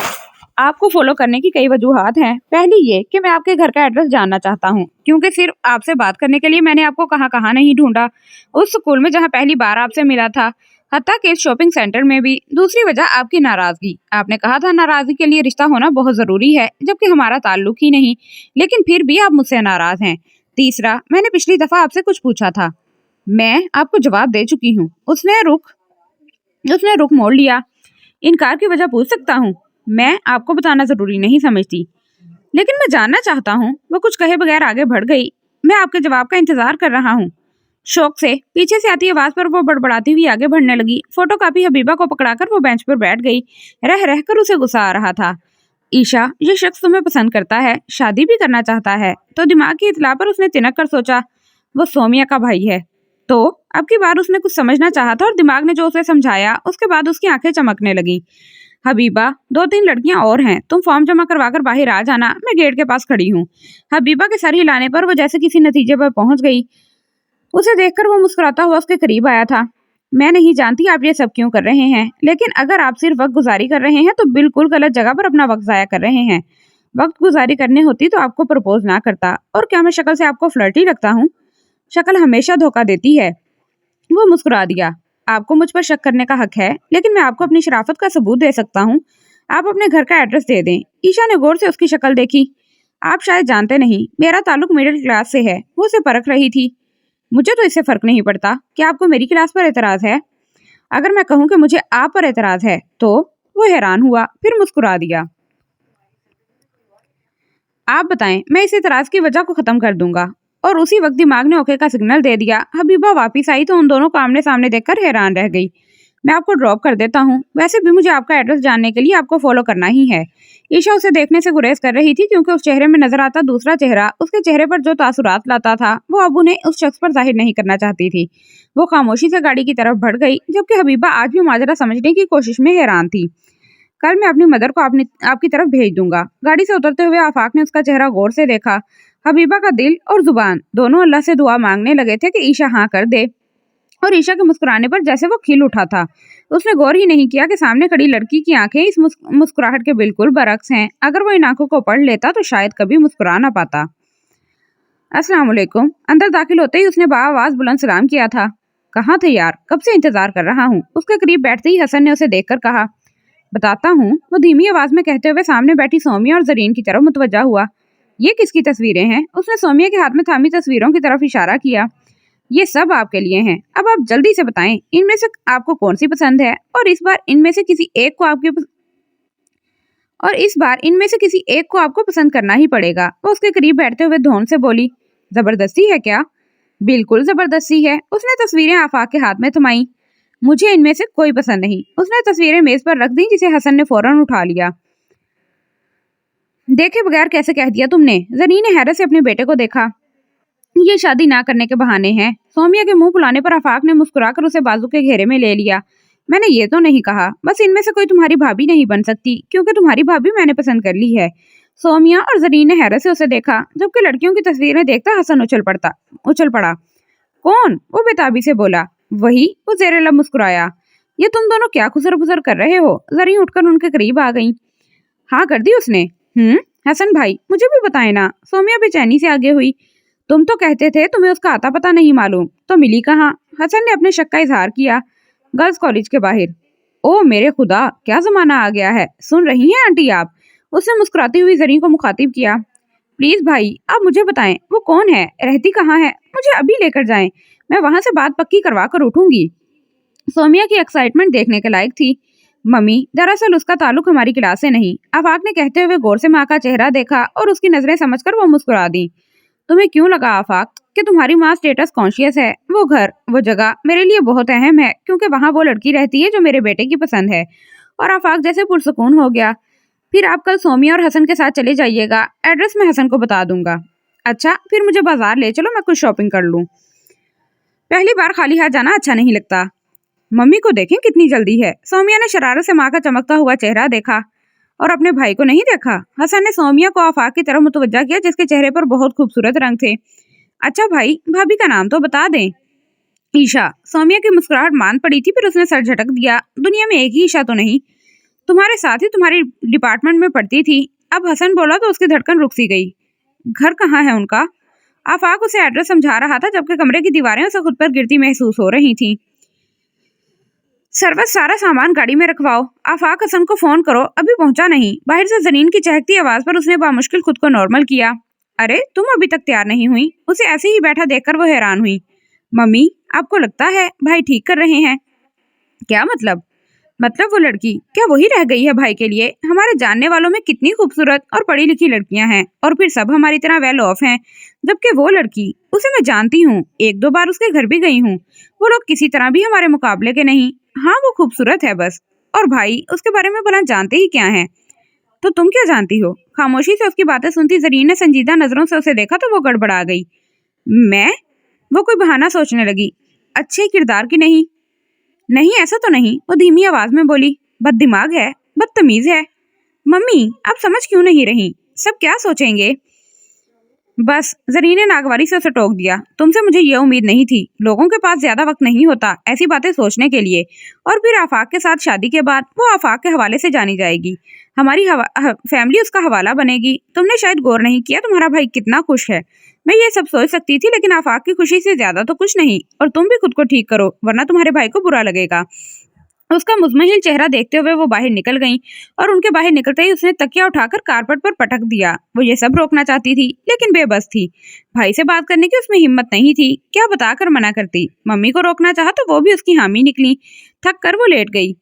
आपको फॉलो करने की कई वजूहात हैं। पहली ये कि मैं आपके घर का एड्रेस जानना चाहता हूँ, क्योंकि सिर्फ आपसे बात करने के लिए मैंने आपको कहाँ कहाँ नहीं ढूंढा। उस स्कूल में जहाँ पहली बार आपसे मिला था, हत्ता कि इस शॉपिंग सेंटर में भी। दूसरी वजह आपकी नाराजगी। आपने कहा था नाराजगी के लिए रिश्ता होना बहुत जरूरी है, जबकि हमारा ताल्लुक ही नहीं, लेकिन फिर भी आप मुझसे नाराज हैं। तीसरा, मैंने पिछली दफा आपसे कुछ पूछा था, मैं आपको जवाब दे चुकी हूँ। उसने रुख मोड़ लिया। इनकार की वजह पूछ सकता हूँ? मैं आपको बताना जरूरी नहीं समझती, लेकिन मैं जानना चाहता हूँ। वो कुछ कहे बगैर आगे बढ़ गई। मैं आपके जवाब का इंतजार कर रहा हूँ। शौक से पीछे से आती आवाज पर वो बड़बड़ाती हुई आगे बढ़ने लगी। फोटोकॉपी हबीबा को पकड़ाकर वो बेंच पर बैठ गई। रह रहकर उसे गुस्सा आ रहा था। ईशा, ये शख्स तुम्हें पसंद करता है, शादी भी करना चाहता है। तो दिमाग की इत्तला पर उसने तिनक कर सोचा, वो सोमिया का भाई है। तो अब की बार उसने कुछ समझना चाहा था और दिमाग ने जो उसे समझाया उसके बाद उसकी आंखें चमकने लगी। हबीबा, 2-3 लड़कियां और हैं, तुम फॉर्म जमा करवा कर बाहर आ जाना, मैं गेट के पास खड़ी हूँ। हबीबा के सर हिलाने पर वो जैसे किसी नतीजे पर पहुंच गई। उसे देखकर वो मुस्कुराता हुआ उसके करीब आया था। मैं नहीं जानती आप ये सब क्यों कर रहे हैं, लेकिन अगर आप सिर्फ वक्त गुजारी कर रहे हैं तो बिल्कुल गलत जगह पर अपना वक्त जाया कर रहे हैं। वक्त गुजारी करनी होती तो आपको प्रपोज ना करता। और क्या मैं शक्ल से आपको फ्लर्टी लगता हूँ? शक्ल हमेशा धोखा देती है। वो मुस्कुरा दिया। आपको मुझ पर शक करने का हक है, लेकिन मैं आपको अपनी शराफत का सबूत दे सकता हूँ। आप अपने घर का एड्रेस दे दें। ईशा ने गौर से उसकी शक्ल देखी। आप शायद जानते नहीं, मेरा ताल्लुक मिडिल क्लास से है। वो उसे परख रही थी। मुझे तो इससे फर्क नहीं पड़ता कि आपको मेरी क्लास पर एतराज है। अगर मैं कहूँ कि मुझे आप पर एतराज है तो? वो हैरान हुआ, फिर मुस्कुरा दिया। आप बताएं, मैं इस एतराज की वजह को खत्म कर दूंगा। और उसी वक्त दिमाग ने ओके का सिग्नल दे दिया। हबीबा वापिस आई तो उन दोनों को आमने सामने देखकर हैरान रह गई। मैं आपको ड्रॉप कर देता हूँ, वैसे भी मुझे आपका एड्रेस जानने के लिए आपको फॉलो करना ही है। ईशा उसे देखने से गुरेज कर रही थी, क्योंकि उस चेहरे में नजर आता दूसरा चेहरा उसके चेहरे पर जो तासुरात लाता था वो अब उन्हें उस शख्स पर जाहिर नहीं करना चाहती थी। वो खामोशी से गाड़ी की तरफ बढ़ गई, जबकि हबीबा आज भी माजरा समझने की कोशिश में हैरान थी। कल मैं अपनी मदर को आपकी तरफ भेज दूंगा। गाड़ी से उतरते हुए आफाक ने उसका चेहरा गौर से देखा। हबीबा का दिल और जुबान दोनों अल्लाह से दुआ मांगने लगे थे कि ईशा हाँ कर दे। और ईशा के मुस्कुराने पर जैसे वो खिल उठा था। उसने गौर ही नहीं किया कि सामने खड़ी लड़की की आंखें इस मुस्कुराहट के बिल्कुल बरक्स हैं। अगर वो इन आंखों को पढ़ लेता तो शायद कभी मुस्कुरा ना पाता। अस्सलाम वालेकुम। अंदर दाखिल होते ही उसने बाआवाज बुलंद सलाम किया था। कहाँ थे यार, कब से इंतजार कर रहा हूँ। उसके करीब बैठते ही हसन ने उसे देखकर कहा। बताता हूँ, वो धीमी आवाज में कहते हुए सामने बैठी सोमिया और जरीन की तरफ मुतवज्जा हुआ। ये किसकी तस्वीरें हैं? उसने सोमिया के हाथ में थामी तस्वीरों की तरफ इशारा किया। ये सब आपके लिए हैं। अब आप जल्दी से बताएं, इनमें से आपको कौन सी पसंद है? और इस बार इनमें से किसी एक को आपको पसंद करना ही पड़ेगा। वो उसके करीब बैठते हुए धौन से बोली। जबरदस्ती है क्या? बिल्कुल जबरदस्ती है। उसने तस्वीरें आफाक के हाथ में थमाई। मुझे इनमें से कोई पसंद नहीं। उसने तस्वीरें मेज पर रख दी, जिसे हसन ने फौरन उठा लिया। देखे बगैर कैसे कह दिया तुमने? जरीन ने हैरत से अपने बेटे को देखा। ये शादी ना करने के बहाने हैं। सोमिया के मुंह फुलाने पर आफाक ने मुस्कुराकर उसे बाजू के घेरे में ले लिया। मैंने ये तो नहीं कहा, बस इनमें से कोई तुम्हारी भाभी नहीं बन सकती, क्योंकि तुम्हारी भाभी मैंने पसंद कर ली है। सोमिया और जरीन ने हैरत से उसे देखा, जबकि लड़कियों की तस्वीरें देखता हसन उछल पड़ा। कौन? वो बेताबी से बोला। वही। वो जेरे लब मुस्कुराया। ये तुम दोनों क्या खुसर फुसर कर रहे हो? जरीन उठकर उनके करीब आ गई। हाँ कर दी उसने। हसन भाई, मुझे भी बताए ना। सोमिया बेचैनी से आगे हुई। तुम तो कहते थे तुम्हें उसका आता पता नहीं मालूम, तो मिली कहाँ? हसन ने अपने शक का इजहार किया। गर्ल्स कॉलेज के बाहर। ओ मेरे खुदा, क्या जमाना आ गया है। सुन रही हैं आंटी आप? उसने मुस्कुराती हुई जरीन को मुखातिब किया। प्लीज भाई, आप मुझे बताएं, वो कौन है, रहती कहाँ है? मुझे अभी लेकर जाएं, मैं वहां से बात पक्की करवा कर उठूंगी। सोमिया की एक्साइटमेंट देखने के लायक थी। मम्मी, दरअसल उसका ताल्लुक हमारी क्लास से नहीं। आफाक ने कहते हुए गौर से माँ का चेहरा देखा और उसकी नजरें समझकर वो मुस्कुरा दी। तुम्हें क्यों लगा आफाक कि तुम्हारी माँ स्टेटस कॉन्शियस है? वो घर, वो जगह मेरे लिए बहुत अहम है, क्योंकि वहाँ वो लड़की रहती है जो मेरे बेटे की पसंद है। और आफाक जैसे पुरसुकून हो गया। फिर आप कल सोमिया और हसन के साथ चले जाइएगा। एड्रेस मैं हसन को बता दूंगा। अच्छा, फिर मुझे बाजार ले चलो, मैं कुछ शॉपिंग कर लूँ। पहली बार खाली हाथ जाना अच्छा नहीं लगता। मम्मी को देखें कितनी जल्दी है। सोमिया ने शरारत से माँ का चमकता हुआ चेहरा देखा। और अपने भाई को नहीं देखा? हसन ने सोमिया को आफाक की तरफ मुतवज्जा किया, जिसके चेहरे पर बहुत खूबसूरत रंग थे। अच्छा भाई, भाभी का नाम तो बता दें। ईशा। सोमिया की मुस्कुराहट मान पड़ी थी, फिर उसने सर झटक दिया। दुनिया में एक ही ईशा तो नहीं, तुम्हारे साथ ही तुम्हारी डिपार्टमेंट में पढ़ती थी। अब हसन बोला तो उसकी धड़कन रुक सी गई। घर कहाँ है उनका? आफाक उसे एड्रेस समझा रहा था, जबकि कमरे की दीवारें उसे खुद पर गिरती महसूस हो रही थी। सरवत, सारा सामान गाड़ी में रखवाओ। आफाक, हसन को फोन करो, अभी पहुंचा नहीं। बाहर से जरीन की चहकती आवाज पर उसने बामुश्किल खुद को नॉर्मल किया। अरे तुम अभी तक तैयार नहीं हुई? उसे ऐसे ही बैठा देखकर वो हैरान हुई। मम्मी, आपको लगता है भाई ठीक कर रहे हैं? क्या मतलब? वो लड़की क्या वही रह गई है भाई के लिए? हमारे जानने वालों में कितनी खूबसूरत और पढ़ी लिखी लड़कियां हैं, और फिर सब हमारी तरह वेल ऑफ हैं, जबकि वो लड़की, उसे मैं जानती हूँ, 1-2 बार उसके घर भी गई हूँ। वो लोग किसी तरह भी हमारे मुकाबले के नहीं। हाँ वो खूबसूरत है बस। और भाई, उसके बारे में भला जानते ही क्या है? तो तुम क्या जानती हो? खामोशी से उसकी बातें सुनती जरीन ने संजीदा नजरों से उसे देखा तो वो गड़बड़ा गई। मैं? वो कोई बहाना सोचने लगी। अच्छे किरदार की नहीं? नहीं ऐसा तो नहीं, वो धीमी आवाज में बोली। बददिमाग है, बदतमीज है। मम्मी आप समझ क्यों नहीं रही? सब क्या सोचेंगे? बस, जरीन ने नागवारी से उसे टोक दिया। तुमसे मुझे ये उम्मीद नहीं थी। लोगों के पास ज्यादा वक्त नहीं होता ऐसी बातें सोचने के लिए। और फिर आफाक के साथ शादी के बाद वो आफाक के हवाले से जानी जाएगी। हमारी फैमिली उसका हवाला बनेगी। तुमने शायद गौर नहीं किया तुम्हारा भाई कितना खुश है। मैं ये सब सोच सकती थी लेकिन आफाक की खुशी से ज्यादा तो कुछ नहीं। और तुम भी खुद को ठीक करो वरना तुम्हारे भाई को बुरा लगेगा। उसका मुजमहिल चेहरा देखते हुए वो बाहर निकल गईं और उनके बाहर निकलते ही उसने तकिया उठाकर कारपेट पर पटक दिया। वो ये सब रोकना चाहती थी लेकिन बेबस थी। भाई से बात करने की उसमें हिम्मत नहीं थी। क्या बताकर मना करती? मम्मी को रोकना चाहा तो वो भी उसकी हामी निकली। थक कर वो लेट गई।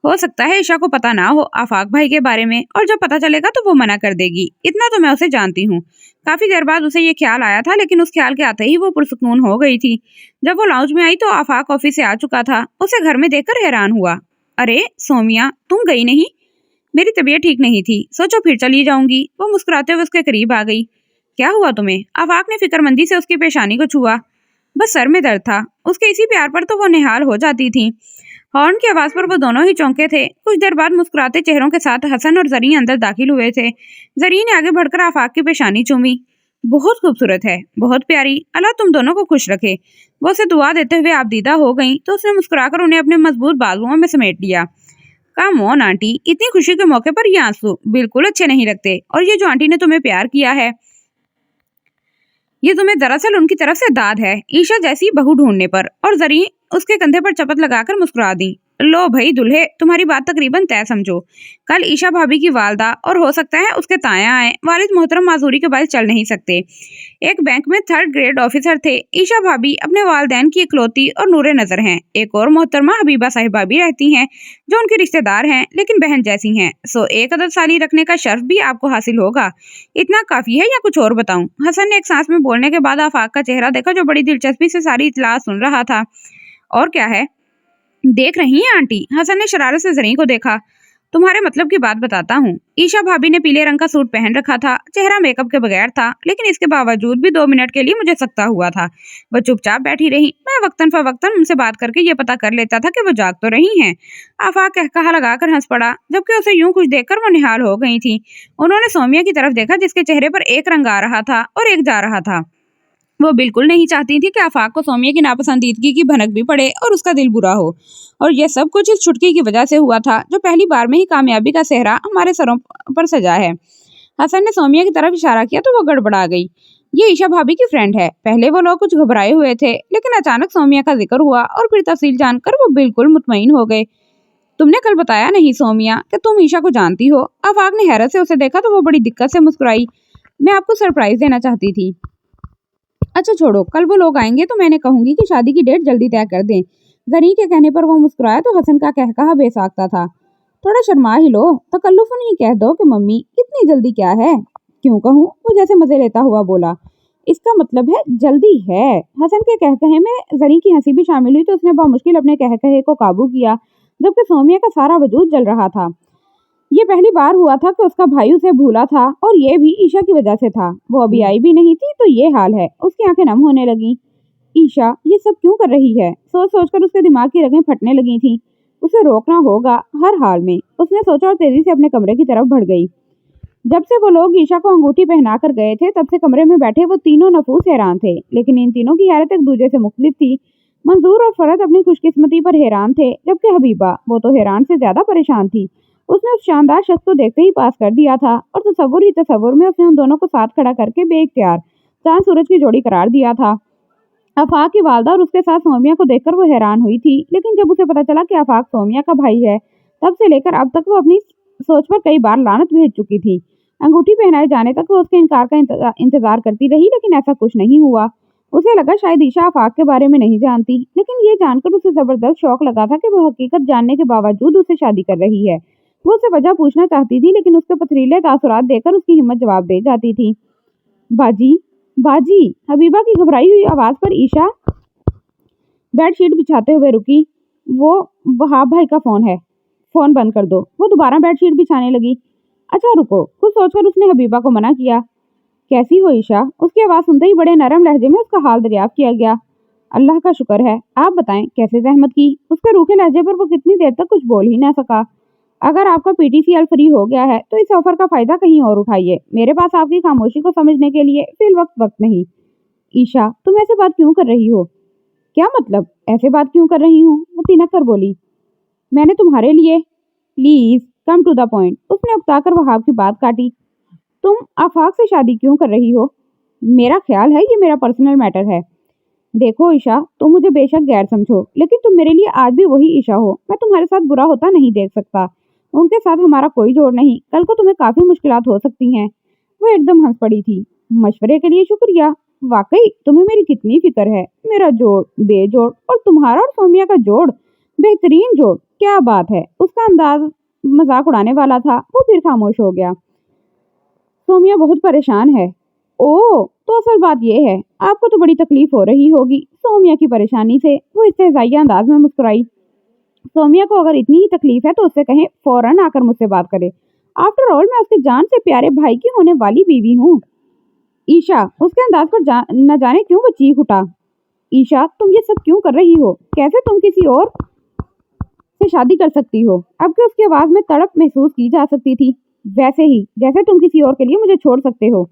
हो सकता है ईशा को पता ना हो आफाक भाई के बारे में, और जब पता चलेगा तो वो मना कर देगी। इतना तो मैं उसे जानती हूँ। काफी देर बाद उसे ये ख्याल आया था लेकिन उस ख्याल के आते ही वो पुरसुकून हो गई थी। जब वो लाउंज में आई तो आफाक ऑफिस से आ चुका था। उसे घर में देखकर हैरान हुआ। अरे सोमिया, तुम गई नहीं? मेरी तबीयत ठीक नहीं थी, सोचो फिर चली जाऊंगी। वो मुस्कुराते हुए उसके करीब आ गई। क्या हुआ तुम्हें? आफाक ने फिक्रमंदी से उसकी पेशानी को छुआ। बस सर में दर्द था। उसके इसी प्यार पर तो वो निहाल हो जाती थी। हॉर्न की आवाज पर वो दोनों ही चौंके थे। कुछ देर बाद मुस्कुराते चेहरों के साथ हसन और जरीन अंदर दाखिल हुए थे। जरीन ने आगे बढ़कर आफाक की पेशानी चूमी। बहुत खूबसूरत है, बहुत प्यारी। अल्लाह तुम दोनों को खुश रखे। वो उसे दुआ देते हुए आबदीदा हो गई तो उसने मुस्कुराकर उन्हें अपने मजबूत बाजुओं में समेट लिया। काम ऑन आंटी, इतनी खुशी के मौके पर ये आंसू बिल्कुल अच्छे नहीं लगते। और ये जो आंटी ने तुम्हें प्यार किया है ये तुम्हें दरअसल उनकी तरफ से दाद है, ईशा जैसी बहू ढूंढने पर। और जरी उसके कंधे पर चपत लगाकर मुस्कुरा दी। लो भाई दुल्हे, तुम्हारी बात तकरीबन तय समझो। कल ईशा भाभी की वालदा और हो सकता है उसके ताया आए। वालिद मोहतरम माजूरी के बाद चल नहीं सकते। एक बैंक में 3rd ग्रेड ऑफिसर थे। ईशा भाभी अपने वालदैन की इकलौती और नूरे नजर हैं। एक और मोहतरमा हबीबा साहिबा भी रहती हैं जो उनकी रिश्तेदार हैं लेकिन बहन जैसी हैं। सो एक अदद साली रखने का शर्फ भी आपको हासिल होगा। इतना काफी है या कुछ और बताऊं? हसन ने एक सांस में बोलने के बाद आफाक का चेहरा देखा जो बड़ी दिलचस्पी से सारी इतला सुन रहा था। और क्या है? देख रही हैं आंटी? हसन ने शरारत से जरी को देखा। तुम्हारे मतलब की बात बताता हूँ। ईशा भाभी ने पीले रंग का सूट पहन रखा था। चेहरा मेकअप के बगैर था लेकिन इसके बावजूद भी 2 मिनट के लिए मुझे सकता हुआ था। वो चुपचाप बैठी रही। मैं वक्तन फवक्तन उनसे बात करके ये पता कर लेता था कि वो जाग तो रही हैं। आफाक कहकहा लगाकर हंस पड़ा जबकि उसे यूं कुछ देखकर वो निहाल हो गई थी। उन्होंने सोमिया की तरफ देखा जिसके चेहरे पर एक रंग आ रहा था और एक जा रहा था। वो बिल्कुल नहीं चाहती थी कि आफाक को सोमिया की नापसंदीदगी की भनक भी पड़े और उसका दिल बुरा हो। और यह सब कुछ इस छुटकी की वजह से हुआ था जो पहली बार में ही कामयाबी का सेहरा हमारे सरों पर सजा है। हसन ने सोमिया की तरफ इशारा किया तो वो गड़बड़ा गई। ये ईशा भाभी की फ्रेंड है। पहले वो लोग कुछ घबराए हुए थे लेकिन अचानक सोमिया का जिक्र हुआ और फिर तफसील जानकर वो बिल्कुल मुतमईन हो गए। तुमने कल बताया नहीं सोमिया कि तुम ईशा को जानती हो? आफाक ने हैरत से उसे देखा तो वो बड़ी दिक्कत से मुस्कुराई। मैं आपको सरप्राइज देना चाहती थी। अच्छा छोड़ो, कल वो लोग आएंगे तो मैंने कहूंगी कि शादी की डेट जल्दी तय कर दें। जरी के कहने पर वो मुस्कुराया तो हसन का कहकहा बेसाख्ता था। थोड़ा शर्मा ही लो, तकल्लुफ़ नहीं कह दो कि मम्मी इतनी जल्दी क्या है। क्यों कहूँ? वो जैसे मजे लेता हुआ बोला। इसका मतलब है जल्दी है। हसन के कहकहे में जरी की हंसी भी शामिल हुई तो उसने बामुश्किल अपने कहकहे को काबू किया जबकि सोमिया का सारा वजूद जल रहा था। ये पहली बार हुआ था कि उसका भाई उसे भूला था और ये भी ईशा की वजह से था। वो अभी आई भी नहीं थी तो ये हाल है। उसकी आंखें नम होने लगी। ईशा ये सब क्यों कर रही है? सोच सोचकर उसके दिमाग की रगें फटने लगी थी। उसे रोकना होगा हर हाल में, उसने सोचा और तेजी से अपने कमरे की तरफ बढ़ गई। जब से वो लोग ईशा को अंगूठी पहना कर गए थे तब से कमरे में बैठे वो तीनों नफूस हैरान थे लेकिन इन तीनों की हैरत एक दूसरे से मुख्तलिफ थी। मंजूर और फरत अपनी खुशकिस्मती पर हैरान थे जबकि हबीबा वो तो हैरान से ज्यादा परेशान थी। उसने उस शानदार शख्स को देखते ही पास कर दिया था और तसव्वुर ही तसव्वुर में उसने उन दोनों को साथ खड़ा करके बेइख्तियार चांद सूरज की जोड़ी करार दिया था। आफाक की वालदा और उसके साथ सोमिया को देखकर वो हैरान हुई थी लेकिन जब उसे पता चला कि आफाक सोमिया का भाई है तब से लेकर अब तक वो अपनी सोच पर कई बार लानत भेज चुकी थी। अंगूठी पहनाए जाने तक वो उसके इनकार का इंतजार करती रही लेकिन ऐसा कुछ नहीं हुआ। उसे लगा शायद ईशा आफाक के बारे में नहीं जानती लेकिन ये जानकर उसे जबरदस्त शौक लगा था कि वो हकीकत जानने के बावजूद उसे शादी कर रही है। वो उससे वजह पूछना चाहती थी लेकिन उसके पथरीले तासुरात देकर उसकी हिम्मत जवाब दे जाती थी। बाजी बाजी, हबीबा की घबराई हुई आवाज पर ईशा बेडशीट बिछाते हुए रुकी। वो वहाब भाई का फोन है, फोन बंद कर दो। वो दोबारा बेडशीट बिछाने लगी। अच्छा रुको, कुछ सोचकर उसने हबीबा को मना किया। कैसी हो ईशा? उसकी आवाज़ सुनते ही बड़े नरम लहजे में उसका हाल दरियाफ्त किया गया। अल्लाह का शुक्र है, आप बताएं कैसे जहमत की? उसके रूखे लहजे पर वो कितनी देर तक कुछ बोल ही ना सका। अगर आपका पीटीसीएल फ्री हो गया है तो इस ऑफर का फायदा कहीं और उठाइए। मेरे पास आपकी खामोशी को समझने के लिए फिल वक्त नहीं। ईशा, तुम ऐसे बात क्यों कर रही हो? क्या मतलब ऐसे बात क्यों कर रही हूँ? वो तिनक कर बोली। मैंने तुम्हारे लिए। Please come to the point. उसने उकताकर वहाब की बात काटी। तुम आफाक से शादी क्यों कर रही हो? मेरा ख्याल है ये मेरा पर्सनल मैटर है। देखो ईशा, तुम मुझे बेशक गैर समझो, लेकिन तुम मेरे लिए आज भी वही ईशा हो। मैं तुम्हारे साथ बुरा होता नहीं देख सकता। उनके साथ हमारा कोई जोड़ नहीं। कल को तुम्हें काफी मुश्किलात हो सकती हैं। वो एकदम हंस पड़ी थी। मशवरे के लिए शुक्रिया। वाकई तुम्हें मेरी कितनी फिक्र है। मेरा जोड़ बेजोड़ और तुम्हारा और सोमिया का जोड़ बेहतरीन जोड़। क्या बात है। उसका अंदाज मजाक उड़ाने वाला था। वो फिर खामोश हो गया। सोमिया बहुत परेशान है। ओह, तो असल बात यह है, आपको तो बड़ी तकलीफ हो रही होगी सोमिया की परेशानी से। वो इस्तेज़ाइया अंदाज में मुस्कुराई। सोमिया को अगर इतनी ही तकलीफ है तो उससे कहें फौरन आकर मुझसे बात करे। आफ्टर ऑल मैं उसके जान से प्यारे भाई की होने वाली बीवी हूँ। ईशा, उसके अंदाज पर न जाने क्यों वो चीख उठा। ईशा, तुम ये सब क्यों कर रही हो? कैसे तुम किसी और से शादी कर सकती हो? अब कि उसकी आवाज में तड़प महसूस की जा सकती थी। वैसे ही जैसे तुम किसी और के लिए मुझे छोड़ सकते हो।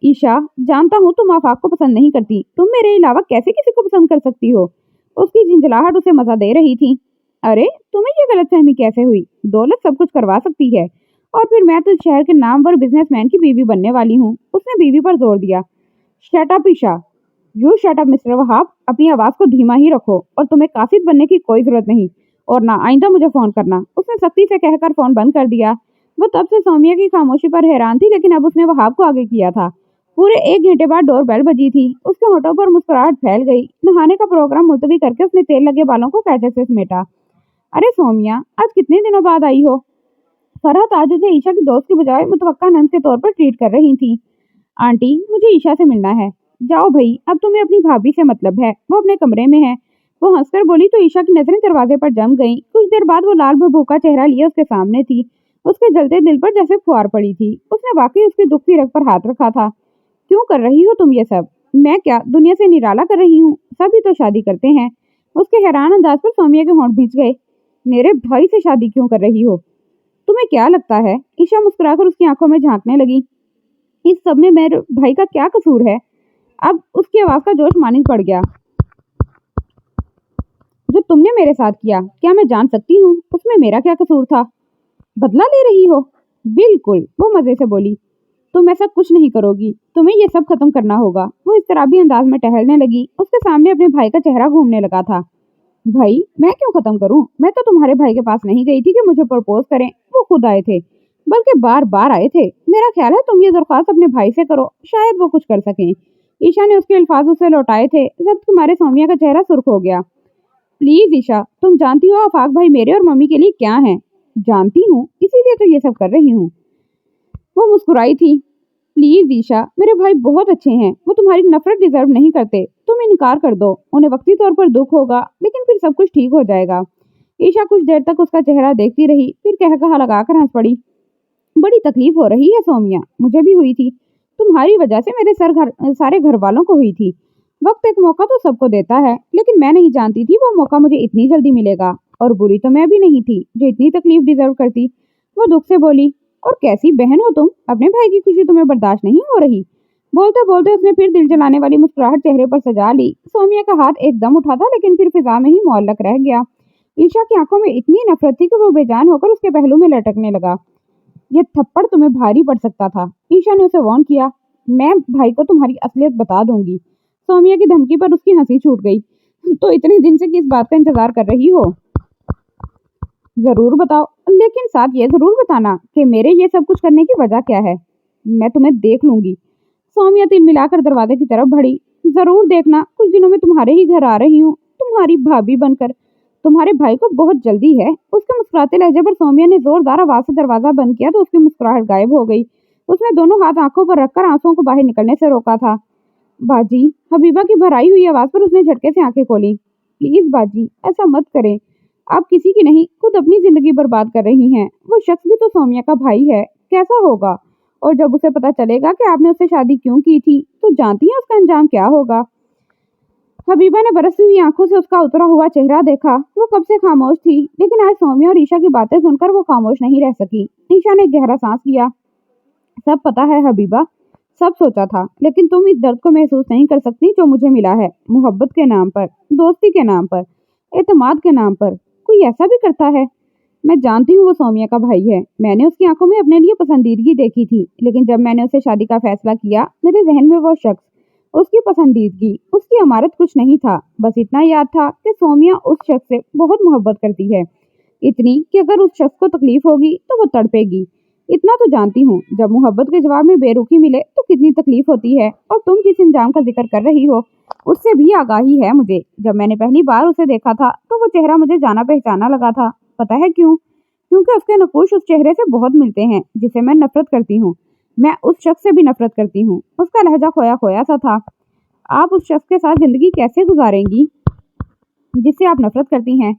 ईशा, जानता हूँ तुम आफाक को पसंद नहीं करती। तुम मेरे अलावा कैसे किसी को पसंद कर सकती हो? उसकी झिंझलाहट उसे मजा दे रही थी। अरे, तुम्हें ये गलतफहमी कैसे हुई? दौलत सब कुछ करवा सकती है। और फिर मैं तो इस शहर के नामवर बिजनेसमैन की बीवी बनने वाली हूँ। उसने बीवी पर जोर दिया। Shut up Isha. You shut up mister Wahab. अपनी आवाज को धीमा ही रखो और तुम्हें कासिद बनने की कोई जरूरत नहीं। और ना आइंदा मुझे फोन करना। उसने सख्ती से कहकर फोन बंद कर दिया। वो तब से सोमिया की खामोशी पर हैरान थी, लेकिन अब उसने वहाब को आगे किया था। पूरे 1 घंटे बाद डोर बेल बजी थी। उसके होठों पर मुस्कुराहट फैल गई। नहाने का प्रोग्राम मुलतवी करके उसने तेल लगे बालों को कैचे से समेटा। अरे सोमिया, आज कितने दिनों बाद आई हो? फरहत आज उसे ईशा की दोस्त की बजाय मुतवक्का नंद के तौर पर ट्रीट कर रही थी। आंटी, मुझे ईशा से मिलना है। जाओ भाई, अब तुम्हें अपनी भाभी से मतलब है। वो अपने कमरे में है। वो हंसकर बोली तो ईशा की नजरें दरवाजे पर जम गईं। कुछ देर बाद वो लाल भभूका चेहरा लिए उसके सामने थी। उसके जलते दिल पर जैसे फुहार पड़ी थी। उसने वाकई उसके दुख की रग पर हाथ रखा था। क्यों कर रही हो तुम ये सब? मैं क्या दुनिया से निराला कर रही हूँ? सभी तो शादी करते हैं। उसके हैरान अंदाज पर सोमिया के होंठ भींच गए। मेरे भाई से शादी क्यों कर रही हो? तुम्हें क्या लगता है? ईशा मुस्कुराकर उसकी आंखों में झांकने लगी। इस सब में मेरे भाई का क्या कसूर है? अब उसकी आवाज का जोश मानिंद पड़ गया। जो तुमने मेरे साथ किया, क्या मैं जान सकती हूँ उसमें मेरा क्या कसूर था? बदला ले रही हो? बिल्कुल, वो मजे से बोली। तुम ऐसा कुछ नहीं करोगी। तुम्हें ये सब खत्म करना होगा। वो इस तरह भी अंदाज में टहलने लगी। उसके सामने अपने भाई का चेहरा घूमने लगा था। भाई, मैं क्यों खत्म करूं? मैं तो तुम्हारे भाई के पास नहीं गई थी कि मुझे प्रपोज करें। वो खुद आए थे, बल्कि बार बार आए थे। मेरा ख्याल है तुम ये दरख्वास्त अपने भाई से करो, शायद वो कुछ कर सकें। ईशा ने उसके अल्फाज उसे लौटाए थे जब तुम्हारे सोमिया का चेहरा सुर्ख हो गया। प्लीज ईशा, तुम जानती हो आफाक भाई मेरे और मम्मी के लिए क्या है? जानती हूँ, इसीलिए तो ये सब कर रही हूँ। वो मुस्कुराई थी। प्लीज ईशा, मेरे भाई बहुत अच्छे हैं। वो तुम्हारी नफरत डिजर्व नहीं करते। तुम इनकार कर दो। उन्हें वक्ती तौर पर दुख होगा, लेकिन फिर सब कुछ ठीक हो जाएगा। ईशा कुछ देर तक उसका चेहरा देखती रही, फिर कहकहा लगाकर हंस पड़ी। बड़ी तकलीफ हो रही है सोमिया। मुझे भी हुई थी। तुम्हारी वजह से मेरे सारे घर वालों को हुई थी। वक्त एक मौका तो सबको देता है, लेकिन मैं नहीं जानती थी वो मौका मुझे इतनी जल्दी मिलेगा। और बुरी तो मैं भी नहीं थी जो इतनी तकलीफ डिजर्व करती। वो दुख से बोली। और कैसी बहन हो तुम? अपने भाई की खुशी तुम्हें बर्दाश्त नहीं हो रही? बोलते बोलते उसने फिर दिल जलाने वाली मुस्कुराहट चेहरे पर सजा ली। सोमिया का हाथ एकदम उठा था, लेकिन फिर फिजा में ही मुअल्लक रह गया। ईशा की आंखों में इतनी नफरत थी कि वो बेजान होकर उसके पहलू में लटकने लगा। ये थप्पड़ तुम्हें भारी पड़ सकता था। ईशा ने उसे वार्न किया। मैं भाई को तुम्हारी असलियत बता दूंगी। सोमिया की धमकी पर उसकी हंसी छूट गई। तो इतने दिन से किस बात का इंतजार कर रही हो? जरूर बताओ, लेकिन साथ ये जरूर बताना कि मेरे ये सब कुछ करने की वजह क्या है। मैं तुम्हें देख लूंगी। सोमिया तिल मिलाकर दरवाजे की तरफ बढ़ी। जरूर देखना, कुछ दिनों में तुम्हारे ही घर आ रही हूँ, तुम्हारी भाभी बनकर। तुम्हारे भाई को बहुत जल्दी है। उसके मुस्कुराते लहजे पर सोमिया ने जोरदार आवाज से दरवाजा बंद किया तो उसकी मुस्कुराहट गायब हो गई। उसने दोनों हाथ आंखों पर रखकर आंसुओं को बाहर निकलने से रोका था। बाजी, हबीबा की भराई हुई आवाज पर उसने झटके से आंखें खोली। प्लीज बाजी, ऐसा मत करें। आप किसी की नहीं, खुद अपनी जिंदगी बर्बाद कर रही हैं। वो शख्स भी तो सोमिया का भाई है। कैसा होगा? और जब उसे पता चलेगा कि आपने उससे शादी क्यों की थी, तो जानती हैं उसका अंजाम क्या होगा? हबीबा ने बरसती हुई आंखों से उसका उतरा हुआ चेहरा देखा। वो कब से खामोश थी, लेकिन आज सौम्या और ईशा की बातें सुनकर वो खामोश नहीं रह सकी। ईशा ने गहरा सांस लिया। सब पता है हबीबा, सब सोचा था, लेकिन तुम इस दर्द को महसूस नहीं कर सकती जो मुझे मिला है। मोहब्बत के नाम पर, दोस्ती के नाम पर, एतमाद के नाम पर कोई ऐसा भी करता है? मैं जानती हूँ वो सौम्या का भाई है। मैंने उसकी आंखों में अपने लिए पसंदीदगी देखी थी, लेकिन जब मैंने उससे शादी का फैसला किया, मेरे जहन में वो शख्स, उसकी पसंदीदगी, उसकी अमारत कुछ नहीं था। बस इतना याद था कि सौम्या उस शख्स से बहुत मोहब्बत करती है, इतनी कि अगर उस शख्स को तकलीफ होगी तो वो तड़पेगी। इतना तो जानती हूँ, जब मोहब्बत के जवाब में बेरुखी मिले तो कितनी तकलीफ होती है। और तुम जिस इंजाम का जिक्र कर रही हो, उससे भी आगाही है मुझे। जब मैंने पहली बार उसे देखा था तो वो चेहरा मुझे जाना पहचाना लगा था। पता है क्यों? क्योंकि उसके नकूश उस चेहरे से बहुत मिलते हैं जिसे मैं नफरत करती हूँ। मैं उस शख्स से भी नफरत करती हूँ। उसका लहजा खोया खोया सा था। आप उस शख्स के साथ जिंदगी कैसे गुजारेंगी जिससे आप नफरत करती हैं?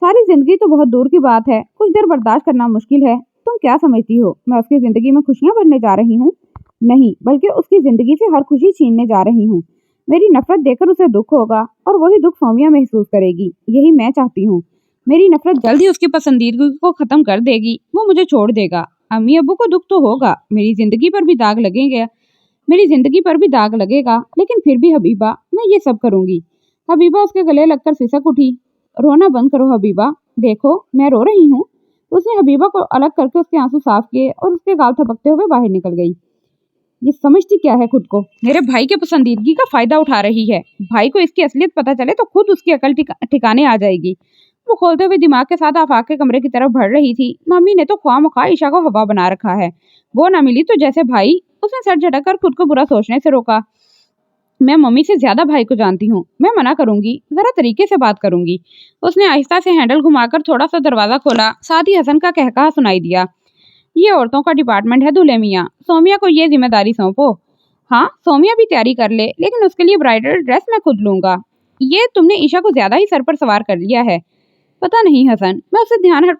सारी जिंदगी तो बहुत दूर की बात है, कुछ देर बर्दाश्त करना मुश्किल है। तुम क्या समझती हो, मैं उसकी जिंदगी में खुशियां भरने जा रही हूँ? नहीं, बल्कि उसकी जिंदगी से हर खुशी छीनने जा रही हूँ। मेरी नफरत देखकर उसे दुख होगा और वही दुख सौम्या महसूस करेगी। यही मैं चाहती हूँ। मेरी नफरत जल्द ही उसकी पसंदीदगी को खत्म कर देगी। वो मुझे छोड़ देगा। अम्मी अब्बू को दुख तो होगा, मेरी जिंदगी पर भी दाग लगेगा। मेरी जिंदगी पर भी दाग लगेगा, लेकिन फिर भी हबीबा, मैं ये सब करूंगी। हबीबा उसके गले लगकर सिसक उठी। रोना बंद करो हबीबा, देखो मैं रो रही हूँ। उसने हबीबा को अलग करके उसके आंसू साफ किए और उसके गाल थपकते हुए बाहर निकल गई। ये समझती क्या है खुद को? मेरे भाई के पसंदीदगी का फायदा उठा रही है। भाई को इसकी असलियत पता चले तो खुद उसकी अकल ठिकाने आ जाएगी। वो खोलते हुए दिमाग के साथ आफाक के कमरे की तरफ बढ़ रही थी। मम्मी ने तो ख्वामख्वाह ईशा को हवा बना रखा है। वो ना मिली तो जैसे भाई। उसने सर झटक कर खुद को बुरा सोचने से रोका। मैं मम्मी से ज्यादा भाई को जानती हूँ। मैं मना करूंगी, जरा तरीके से बात करूंगी। उसने आहिस्ता से हैंडल घुमाकर थोड़ा सा दरवाजा खोला। साथ ही हसन का कहकहा सुनाई दिया। ये औरतों का डिपार्टमेंट है दूल्हे मियाँ, सौम्या को ये जिम्मेदारी सौंपो। हाँ, सौम्या भी तैयारी कर ले, लेकिन उसके लिए ब्राइडल ड्रेस मैं खुद लूंगा। ये तुमने ईशा को ज्यादा ही सर पर सवार कर लिया है। पता नहीं हसन, मैं उससे ध्यान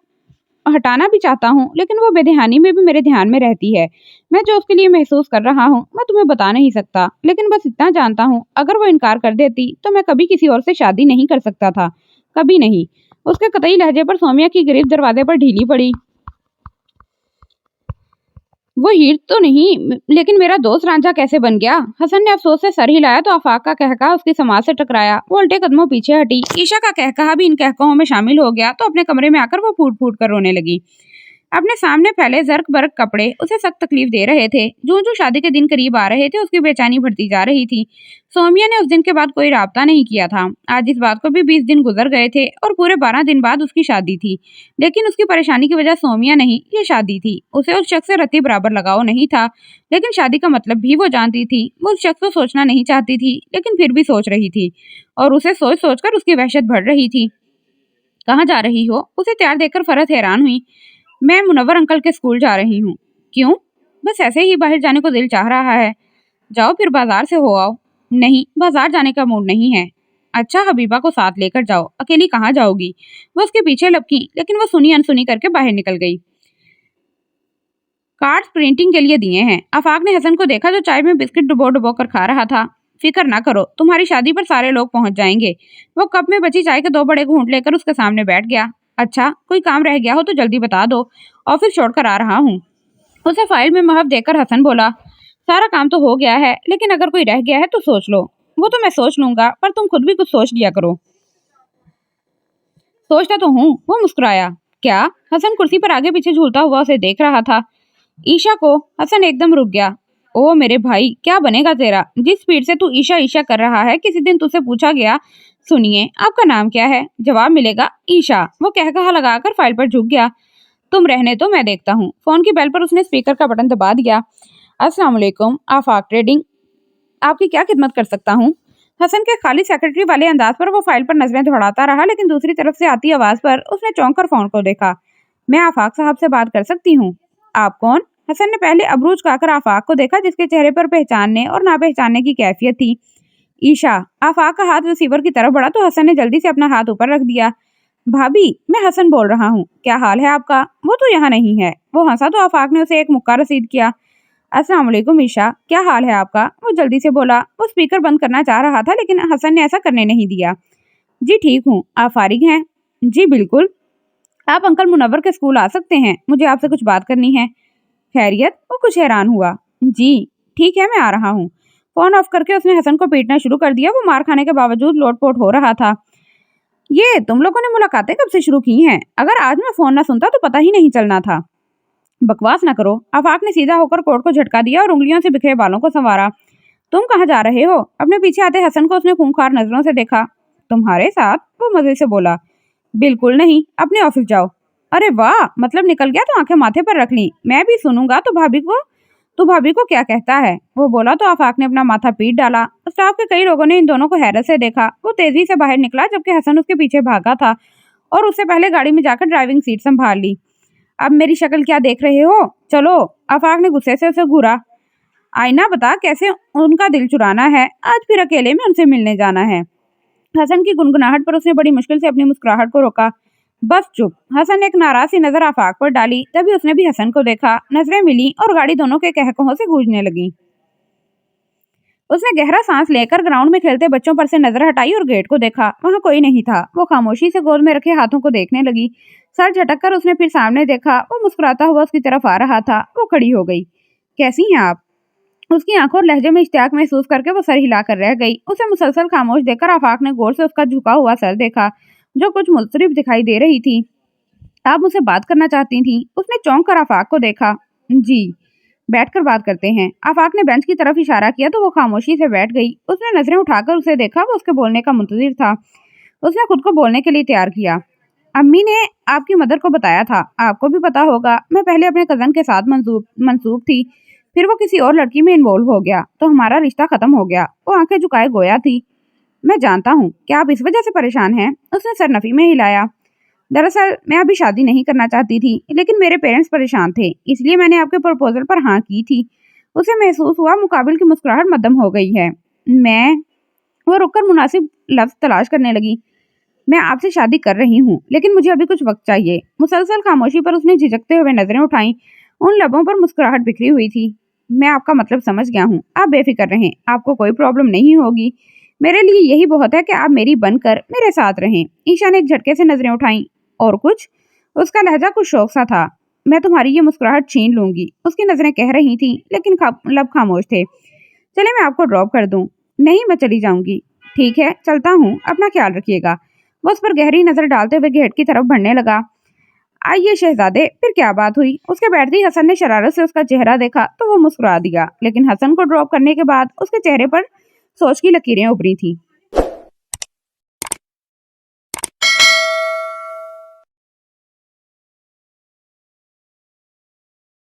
हटाना भी चाहता हूँ, लेकिन वो बेध्यानी में भी मेरे ध्यान में रहती है। मैं जो उसके लिए महसूस कर रहा हूँ मैं तुम्हें बता नहीं सकता, लेकिन बस इतना जानता हूँ, अगर वो इनकार कर देती तो मैं कभी किसी और से शादी नहीं कर सकता था, कभी नहीं। उसके कतई लहजे पर सौम्या की गिरफ्त दरवाजे पर ढीली पड़ी। वो हीर तो नहीं, लेकिन मेरा दोस्त रांझा कैसे बन गया? हसन ने अफसोस से सर हिलाया तो आफाक का कहकहा उसकी समाज से टकराया। वो उल्टे कदमों पीछे हटी। ईशा का कहकहा भी इन कहकहों में शामिल हो गया तो अपने कमरे में आकर वो फूट फूट कर रोने लगी। अपने सामने फैले जर्क बर्क कपड़े उसे सख्त तकलीफ दे रहे थे। जो जो शादी के दिन करीब आ रहे थे उसकी बेचैनी बढ़ती जा रही थी। सौम्या ने उस दिन के बाद कोई राब्ता नहीं किया था। आज इस बात को भी 20 दिन गुजर गए थे और पूरे 12 दिन बाद उसकी शादी थी। लेकिन उसकी परेशानी की वजह सौम्या नहीं, ये शादी थी। उसे उस शख्स से रत्ती बराबर लगाव नहीं था, लेकिन शादी का मतलब भी वो जानती थी। वो उस शख्स को सोचना नहीं चाहती थी, लेकिन फिर भी सोच रही थी और उसे सोच सोच कर उसकी वहशत बढ़ रही थी। कहाँ जा रही हो? उसे तैयार देखकर फरहत हैरान हुई। मैं मुनव्वर अंकल के स्कूल जा रही हूँ। क्यों? बस ऐसे ही बाहर जाने को दिल चाह रहा है। जाओ फिर बाजार से हो आओ। नहीं, बाजार जाने का मूड नहीं है। अच्छा, हबीबा को साथ लेकर जाओ, अकेली कहाँ जाओगी? वो उसके पीछे लपकी, लेकिन वो सुनी अनसुनी करके बाहर निकल गई। कार्ड्स प्रिंटिंग के लिए दिए हैं। आफाक ने हसन को देखा जो चाय में बिस्किट डुबो डुबो कर खा रहा था। फिक्र ना करो, तुम्हारी शादी पर सारे लोग पहुंच जाएंगे। वो कप में बची चाय के 2 बड़े घूंट लेकर उसके सामने बैठ गया। अच्छा, कोई काम रह गया हो तो जल्दी बता दो, ऑफिस छोड़कर आ रहा हूँ। उसे फाइल में महफ देकर हसन बोला। सारा काम तो हो गया है, लेकिन अगर कोई रह गया है तो सोच लो। वो तो मैं सोच लूंगा, पर तुम खुद भी कुछ सोच लिया करो। सोचता तो हूँ, वो मुस्कुराया। क्या? हसन कुर्सी पर आगे पीछे झूलता हुआ उसे देख रहा था। ईशा को। हसन एकदम रुक गया। ओ मेरे भाई, क्या बनेगा तेरा? जिस स्पीड से तू ईशा ईशा कर रहा है, किसी दिन तुझसे पूछा गया, सुनिए आपका नाम क्या है? जवाब मिलेगा ईशा। वो कहकहा लगाकर फाइल पर झुक गया। तुम रहने दो, मैं देखता हूँ। फोन की बेल पर उसने स्पीकर का बटन दबा दिया। अस्सलाम वालेकुम, आफाक ट्रेडिंग, आपकी क्या खिदमत कर सकता हूँ? हसन के खाली सेक्रेटरी वाले अंदाज पर वो फाइल पर नजरें दौड़ाता रहा, लेकिन दूसरी तरफ से आती आवाज पर उसने चौंक कर फोन को देखा। मैं आफाक साहब से बात कर सकती हूँ? आप कौन? हसन ने पहले अबरूज खाकर आफाक को देखा, जिसके चेहरे पर पहचानने और ना पहचानने की कैफियत थी। ईशा। आफाक का हाथ रिसीवर की तरफ बढ़ा तो हसन ने जल्दी से अपना हाथ ऊपर रख दिया। भाभी, मैं हसन बोल रहा हूँ, क्या हाल है आपका? वो तो यहाँ नहीं है। वो हंसा तो आफाक ने उसे एक मुक्का रसीद किया। अस्सलाम वालेकुम ईशा, क्या हाल है आपका? वो जल्दी से बोला। वो स्पीकर बंद करना चाह रहा था लेकिन हसन ने ऐसा करने नहीं दिया। जी ठीक हूँ, आप फारिग हैं? जी बिल्कुल। आप अंकल मुनव्वर के स्कूल आ सकते हैं, मुझे आपसे कुछ बात करनी है। खैरियत? वो कुछ हैरान हुआ। जी ठीक है, मैं आ रहा हूँ। फोन ऑफ करके उसने हसन को पीटना शुरू कर दिया। वो मार खाने के बावजूद लोटपोट हो रहा था। ये तुम लोगों ने मुलाकातें कब से शुरू की हैं? अगर आज मैं फोन ना सुनता तो पता ही नहीं चलना था। बकवास न करो। आफाक ने सीधा होकर कोट को झटका दिया और उंगलियों से बिखरे बालों को संवारा। तुम कहाँ जा रहे हो? अपने पीछे आते हसन को उसने खूंखार नजरों से देखा। तुम्हारे साथ? वो मजे से बोला। बिल्कुल नहीं, अपने ऑफिस जाओ। अरे वाह, मतलब निकल गया तो आंखें माथे पर रख ली। मैं भी सुनूंगा तो भाभी को क्या कहता है? वो बोला तो आफाक ने अपना माथा पीट डाला। स्टाफ के कई लोगों ने इन दोनों को हैरत से देखा। वो तेजी से बाहर निकला जबकि हसन उसके पीछे भागा था और उससे पहले गाड़ी में जाकर ड्राइविंग सीट संभाल ली। अब मेरी शक्ल क्या देख रहे हो? चलो। आफाक ने गुस्से से उसे घूरा। आईना बता कैसे उनका दिल चुराना है। आज फिर अकेले में उनसे मिलने जाना है। हसन की गुनगुनाहट पर उसने बड़ी मुश्किल से अपनी मुस्कुराहट को रोका। बस चुप। हसन ने एक नाराज सी नजर आफाक पर डाली। तभी उसने भी हसन को देखा। नजरें मिली और गाड़ी दोनों के कहकहों से गूंजने लगी। उसने गहरा सांस लेकर ग्राउंड में खेलते बच्चों पर से नजर हटाई और गेट को देखा। वहां कोई नहीं था। वो खामोशी से गोद में रखे हाथों को देखने लगी। सर झटक कर उसने फिर सामने देखा। वो मुस्कुराता हुआ उसकी तरफ आ रहा था। वो खड़ी हो गई। कैसी हैं आप? उसकी आंखों और लहजे में इश्तियाक महसूस करके वो सर हिलाकर रह गई। उसे मुसलसल खामोश देखकर आफाक ने गौर से उसका झुका हुआ सर देखा, जो कुछ मुस्तरिब दिखाई दे रही थी। आप मुझसे बात करना चाहती थी? उसने चौंक कर आफाक को देखा। जी, बैठकर बात करते हैं। आफाक ने बेंच की तरफ इशारा किया तो वो खामोशी से बैठ गई। उसने नजरें उठाकर उसे देखा। वो उसके बोलने का मुंतजिर था। उसने खुद को बोलने के लिए तैयार किया। अम्मी ने आपकी मदर को बताया था, आपको भी पता होगा। मैं पहले अपने कजन के साथ मंसूब थी, फिर वो किसी और लड़की में इन्वॉल्व हो गया तो हमारा रिश्ता खत्म हो गया। वो आंखें झुकाए गोया थी। मैं जानता हूँ, क्या आप इस वजह से परेशान हैं? उसने सर नफी में हिलाया। दरअसल मैं अभी शादी नहीं करना चाहती थी, लेकिन मेरे पेरेंट्स परेशान थे, इसलिए मैंने आपके प्रपोजल पर हाँ की थी। उसे महसूस हुआ मुकाबिल की मुस्कुराहट मद्धम हो गई है। मैं वो रुककर मुनासिब लफ्ज तलाश करने लगी। मैं आपसे शादी कर रही हूँ, लेकिन मुझे अभी कुछ वक्त चाहिए। मुसलसल खामोशी पर उसने झिझकते हुए नजरें उठाई। उन लबों पर मुस्कुराहट बिखरी हुई थी। मैं आपका मतलब समझ गया हूँ, आप बेफिक्र रहें, आपको कोई प्रॉब्लम नहीं होगी। मेरे लिए यही बहुत है कि आप मेरी बनकर मेरे साथ रहें। ईशा ने एक झटके से नजरें उठाई। और कुछ? उसका लहजा कुछ शौक सा था। मैं तुम्हारी ये मुस्कुराहट छीन लूंगी, उसकी नजरें कह रही थी, लेकिन लब खामोश थे। चले मैं आपको ड्रॉप कर दूं? नहीं, मैं चली जाऊंगी। ठीक है, चलता हूँ, अपना ख्याल रखिएगा। वो उस पर गहरी नजर डालते हुए गेट की तरफ बढ़ने लगा। आइए शहजादे, फिर क्या बात हुई? उसके बैठते ही हसन ने शरारत से उसका चेहरा देखा तो वो मुस्कुरा दिया, लेकिन हसन को ड्रॉप करने के बाद उसके चेहरे पर सोच की लकीरें उभरी थी।